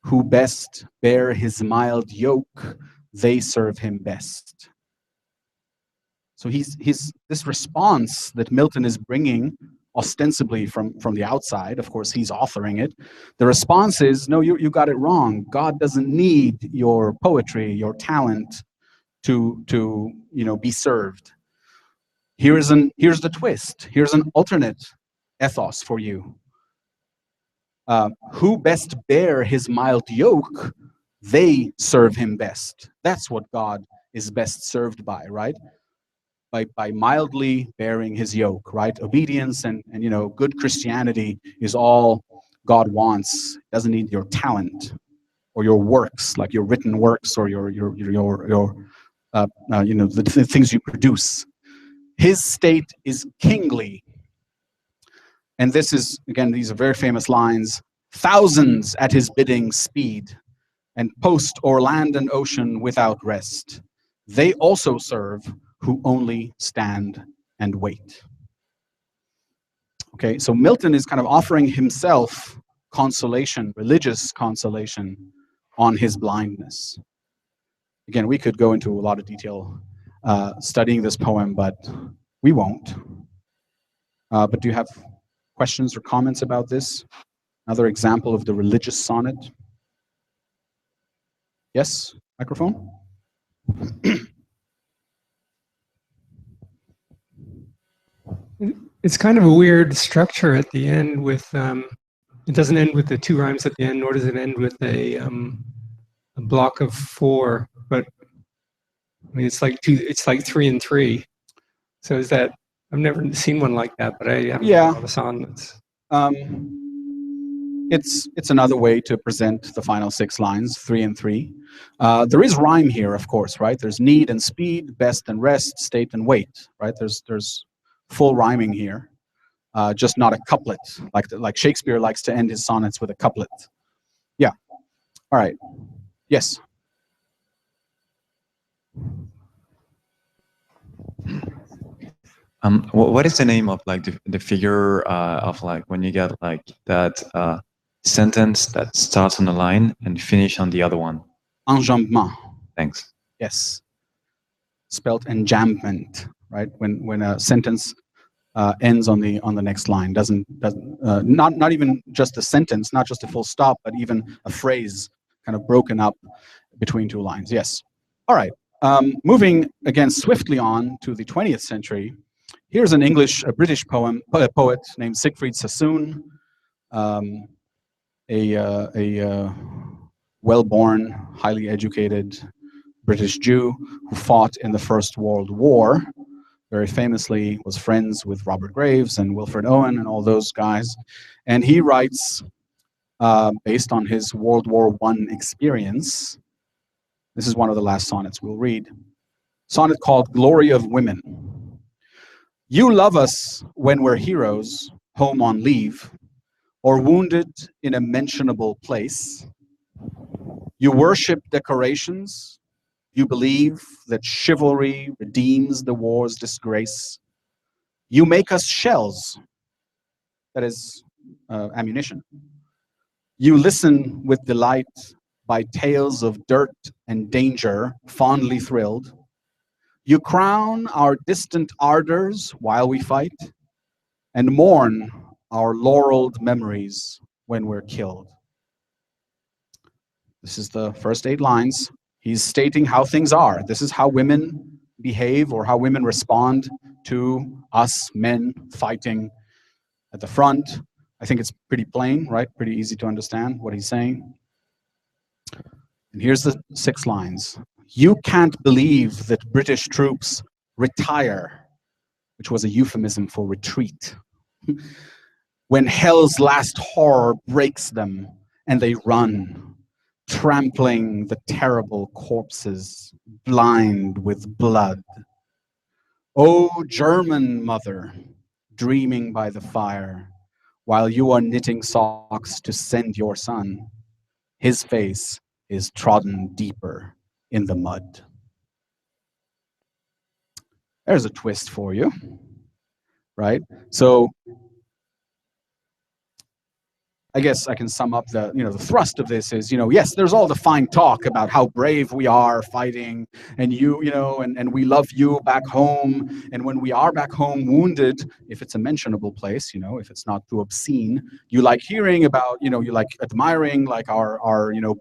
Who best bear his mild yoke, they serve him best. So this response that Milton is bringing ostensibly from the outside, of course he's authoring it, the response is, no, you got it wrong. God doesn't need your poetry, your talent to be served. Here's the twist. Here's an alternate ethos for you. Who best bear his mild yoke, they serve him best. That's what God is best served by, right? By mildly bearing his yoke, right? Obedience and good Christianity is all God wants. Doesn't need your talent or your works, like your written works or the things you produce. His state is kingly. And this is, again, these are very famous lines. Thousands at his bidding speed, and post o'er land and ocean without rest. They also serve who only stand and wait. Okay, so Milton is kind of offering himself consolation, religious consolation, on his blindness. Again, we could go into a lot of detail studying this poem, but we won't. But do you have questions or comments about this? Another example of the religious sonnet. Yes, microphone? It's kind of a weird structure at the end with, it doesn't end with the 2 rhymes at the end, nor does it end with a block of 4, but I mean, it's like 3 and 3. So is that, I've never seen one like that, but I haven't read a lot of sonnets. It's another way to present the final 6 lines, 3 and 3. There is rhyme here, of course, right? There's need and speed, best and rest, state and wait, right? There's full rhyming here, just not a couplet, like Shakespeare likes to end his sonnets with a couplet. Yeah. All right. Yes. What is the name of like the figure of like when you get like that sentence that starts on a line and finish on the other one? Enjambement. Thanks. Yes. Spelled enjambment, right? When a sentence ends on the next line, not even just a sentence, not just a full stop, but even a phrase kind of broken up between 2 lines. Yes. All right. Moving again swiftly on to the 20th century. Here's a British poet named Siegfried Sassoon, a well-born, highly educated British Jew who fought in the First World War. Very famously was friends with Robert Graves and Wilfred Owen and all those guys. And he writes, based on his World War I experience, this is one of the last sonnets we'll read. Sonnet called Glory of Women. You love us when we're heroes, home on leave, or wounded in a mentionable place. You worship decorations. You believe that chivalry redeems the war's disgrace. You make us shells, that is, ammunition. You listen with delight by tales of dirt and danger, fondly thrilled. You crown our distant ardors while we fight, and mourn our laureled memories when we're killed. This is the first 8 lines. He's stating how things are. This is how women behave or how women respond to us men fighting at the front. I think it's pretty plain, right? Pretty easy to understand what he's saying. And here's the 6 lines. You can't believe that British troops retire, which was a euphemism for retreat, when hell's last horror breaks them and they run, trampling the terrible corpses, blind with blood. O German mother, dreaming by the fire, while you are knitting socks to send your son, his face is trodden deeper in the mud. There's a twist for you, right? So I guess I can sum up the thrust of this is, yes, there's all the fine talk about how brave we are fighting, and and we love you back home. And when we are back home wounded, if it's a mentionable place, if it's not too obscene, you like hearing about, you like admiring like our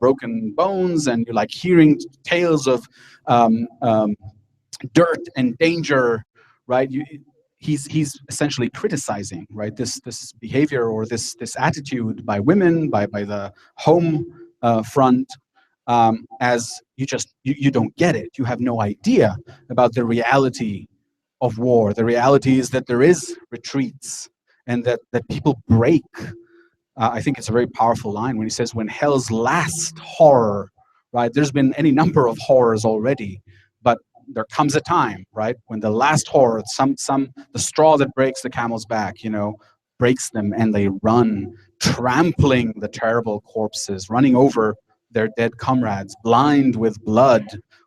broken bones, and you like hearing tales of dirt and danger, right? he's essentially criticizing, right, this behavior or this attitude by women, by the home front, as you don't get it. You have no idea about the reality of war. The reality is that there is retreats and that people break. I think it's a very powerful line when he says, when hell's last horror, right? There's been any number of horrors already, but there comes a time, right, when the last horror, the straw that breaks the camel's back, breaks them, and they run, trampling the terrible corpses, running over their dead comrades, blind with blood,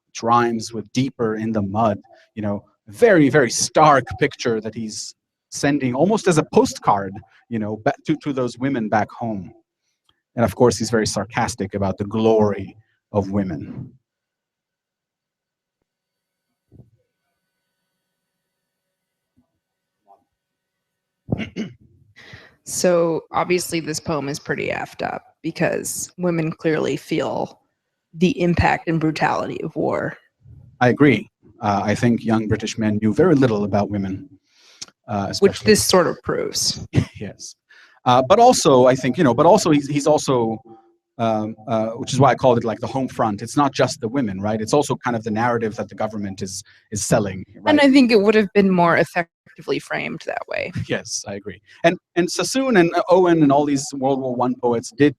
which rhymes with deeper in the mud. Very, very stark picture that he's sending almost as a postcard, back to those women back home. And of course, he's very sarcastic about the glory of women. So obviously this poem is pretty effed up because women clearly feel the impact and brutality of war. I agree. I think young British men knew very little about women. Which this sort of proves. Yes. But also, I think, he's also, which is why I called it like the home front. It's not just the women, right? It's also kind of the narrative that the government is selling. Right? And I think it would have been more effectively framed that way. Yes, I agree. And Sassoon and Owen and all these World War I poets did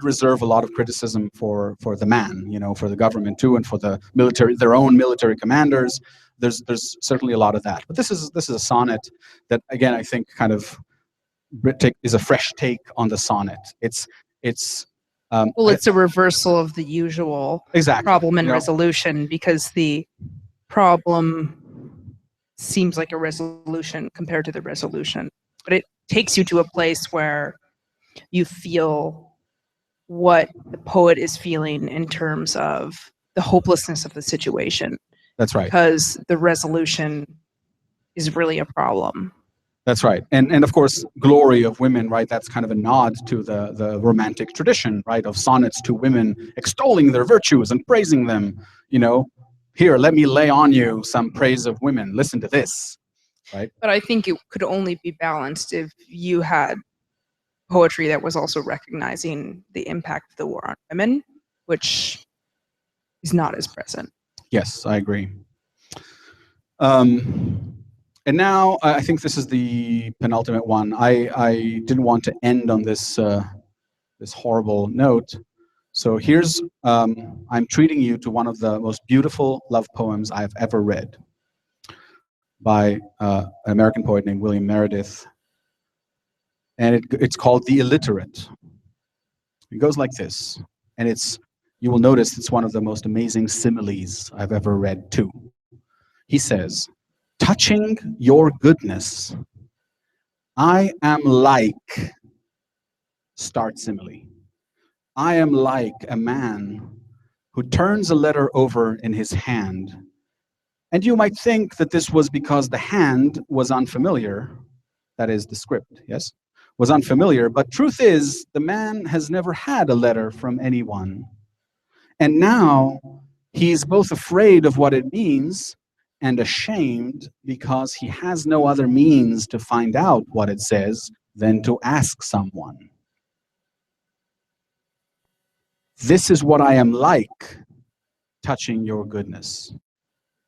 reserve a lot of criticism for the man, for the government too, and for the military, their own military commanders. There's certainly a lot of that. But this is a sonnet that, again, I think kind of is a fresh take on the sonnet. It's a reversal of the usual problem and resolution, because the problem seems like a resolution compared to the resolution. But it takes you to a place where you feel what the poet is feeling in terms of the hopelessness of the situation. That's right. Because the resolution is really a problem. That's right. And of course, glory of women, right? That's kind of a nod to the romantic tradition, right? Of sonnets to women, extolling their virtues and praising them. Here, let me lay on you some praise of women. Listen to this, right? But I think it could only be balanced if you had poetry that was also recognizing the impact of the war on women, which is not as present. Yes, I agree. And now I think this is the penultimate one. I didn't want to end on this this horrible note. So here's, I'm treating you to one of the most beautiful love poems I've ever read by an American poet named William Meredith. And it's called The Illiterate. It goes like this. And you will notice it's one of the most amazing similes I've ever read too. He says, touching your goodness, I am like, start simile. I am like a man who turns a letter over in his hand. And you might think that this was because the hand was unfamiliar. That is the script, yes? Was unfamiliar, but truth is, the man has never had a letter from anyone. And now he's both afraid of what it means and ashamed because he has no other means to find out what it says than to ask someone. This is what I am like, touching your goodness,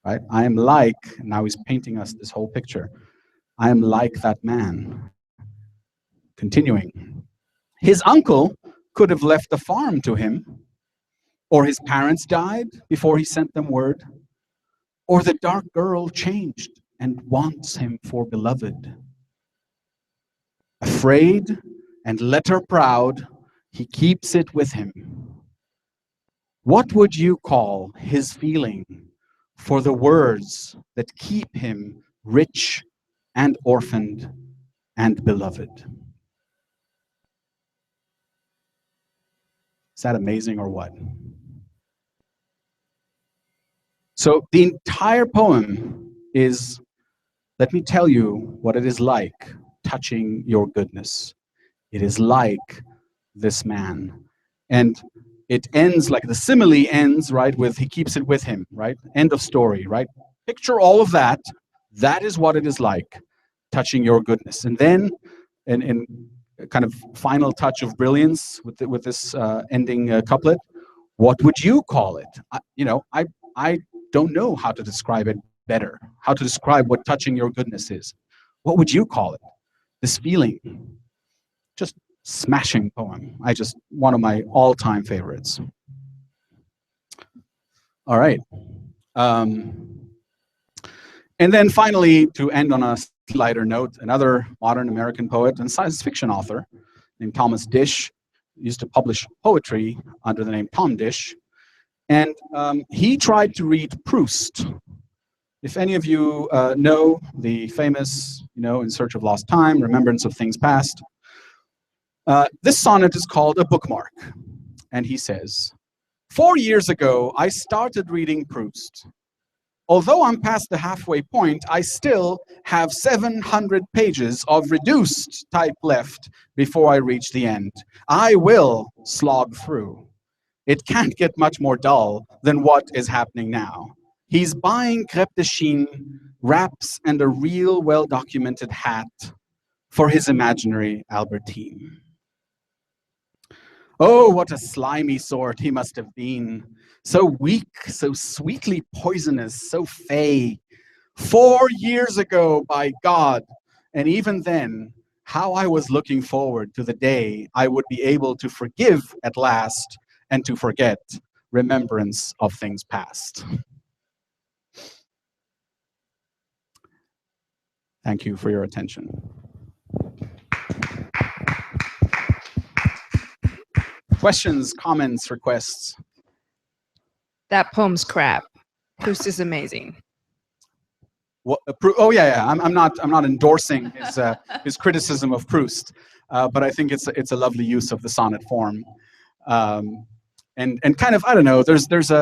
right? I am like, now he's painting us this whole picture. I am like that man. Continuing, his uncle could have left the farm to him, or his parents died before he sent them word, or the dark girl changed and wants him for beloved. Afraid and letter proud, he keeps it with him. What would you call his feeling for the words that keep him rich and orphaned and beloved? Is that amazing or what? So the entire poem is, let me tell you what it is like touching your goodness. It is like this man. And it ends like the simile ends, right, with he keeps it with him, right? End of story, right? Picture all of that. That is what it is like touching your goodness. And then, in kind of final touch of brilliance with this ending couplet, what would you call it? I don't know how to describe it better, how to describe what touching your goodness is. What would you call it? This feeling. Just smashing poem. One of my all-time favorites. All right. And then finally, to end on a lighter note, another modern American poet and science fiction author named Thomas Dish used to publish poetry under the name Tom Dish. And he tried to read Proust. If any of you know the famous, In Search of Lost Time, Remembrance of Things Past, this sonnet is called A Bookmark. And he says, 4 years ago, I started reading Proust. Although I'm past the halfway point, I still have 700 pages of reduced type left before I reach the end. I will slog through. It can't get much more dull than what is happening now. He's buying crêpe de chine, wraps, and a real well-documented hat for his imaginary Albertine. Oh, what a slimy sort he must have been. So weak, so sweetly poisonous, so fey. 4 years ago, by God. And even then, how I was looking forward to the day I would be able to forgive at last and to forget remembrance of things past. Thank you for your attention. Questions, comments, requests? That poem's crap. Proust is amazing. What, oh yeah. I'm not endorsing his criticism of Proust, but I think it's a lovely use of the sonnet form, and kind of, I don't know. There's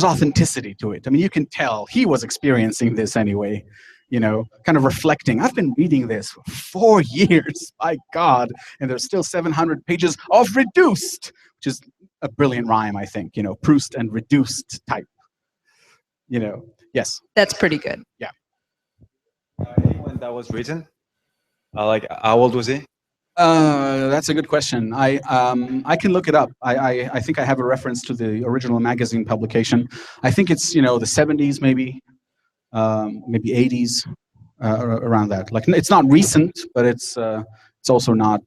authenticity to it. I mean, you can tell he was experiencing this anyway. Kind of reflecting. I've been reading this for 4 years, my God, and there's still 700 pages of reduced, which is a brilliant rhyme, I think. Proust and reduced type. Yes. That's pretty good. Yeah. When that was written, how old was he? That's a good question. I can look it up. I think I have a reference to the original magazine publication. I think it's the 70s maybe. Maybe 80s, around that. Like, it's not recent, but it's also not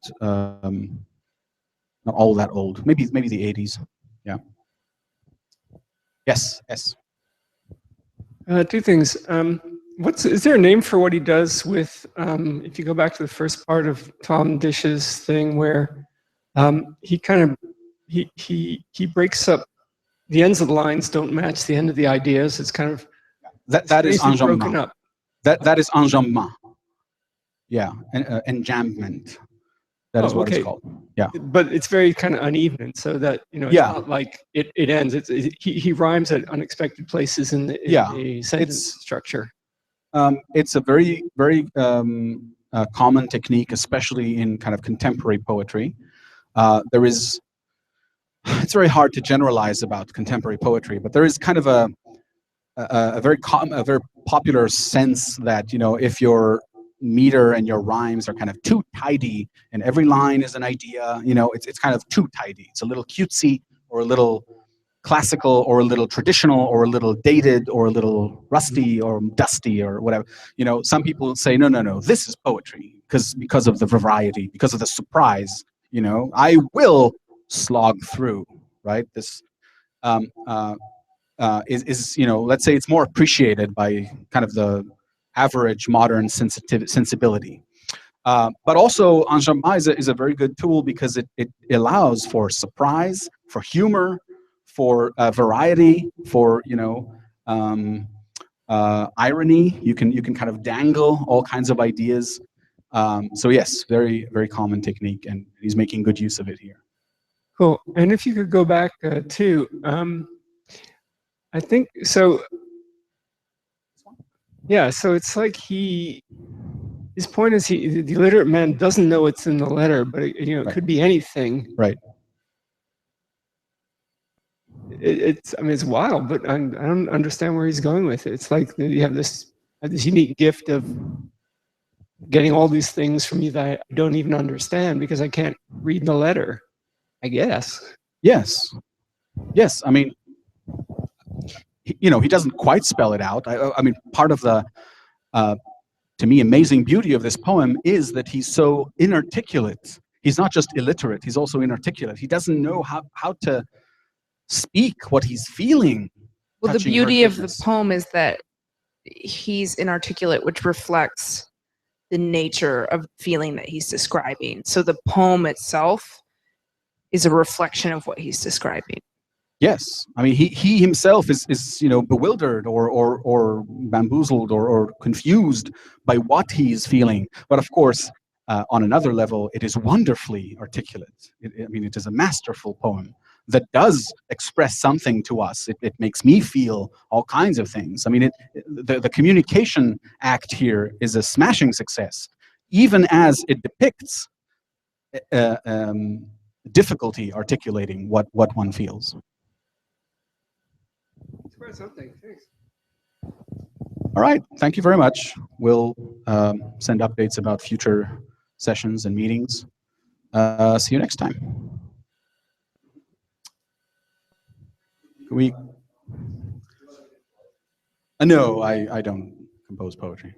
all that old. Maybe the 80s. Yeah. Yes. Two things. Is there a name for what he does with? If you go back to the first part of Tom Dish's thing, where he kind of he breaks up the ends of the lines don't match the end of the ideas. It's kind of that is broken up. That is enjambment. Yeah, enjambment. That is what it's called. Yeah, but it's very kind of uneven, so that it's not like it ends. He rhymes at unexpected places in the sentence structure. It's a very common technique, especially in kind of contemporary poetry. It's very hard to generalize about contemporary poetry, but there is kind of a very popular sense that if your meter and your rhymes are kind of too tidy and every line is an idea, it's kind of too tidy. It's a little cutesy or a little classical or a little traditional or a little dated or a little rusty or dusty or whatever. Some people say no, this is poetry because of the variety, because of the surprise. I will slog through, right? This is let's say it's more appreciated by kind of the average modern sensibility. But also enjambment is a very good tool because it allows for surprise, for humor, for variety, for irony. You can kind of dangle all kinds of ideas. So yes, very, very common technique, and he's making good use of it here. Cool. And if you could go back to, I think so. Yeah. So it's like his point is the illiterate man doesn't know what's in the letter, but it could be anything. Right. It's wild, but I don't understand where he's going with it. It's like you have this unique gift of getting all these things from you that I don't even understand because I can't read the letter, I guess. Yes. Yes. I mean, he doesn't quite spell it out. I mean, part of the, to me, amazing beauty of this poem is that he's so inarticulate. He's not just illiterate, he's also inarticulate. He doesn't know how to speak what he's feeling. Well, the touching her beauty of the goodness. poem is that he's inarticulate, which reflects the nature of feeling that he's describing. So the poem itself is a reflection of what he's describing. Yes, I mean he himself is bewildered or bamboozled or confused by what he's feeling. But of course, on another level, it is wonderfully articulate. I mean, it is a masterful poem that does express something to us. It makes me feel all kinds of things. I mean, the communication act here is a smashing success, even as it depicts difficulty articulating what one feels. It's quite something. Thanks. All right, thank you very much. We'll send updates about future sessions and meetings. See you next time. Can we? No, I don't compose poetry.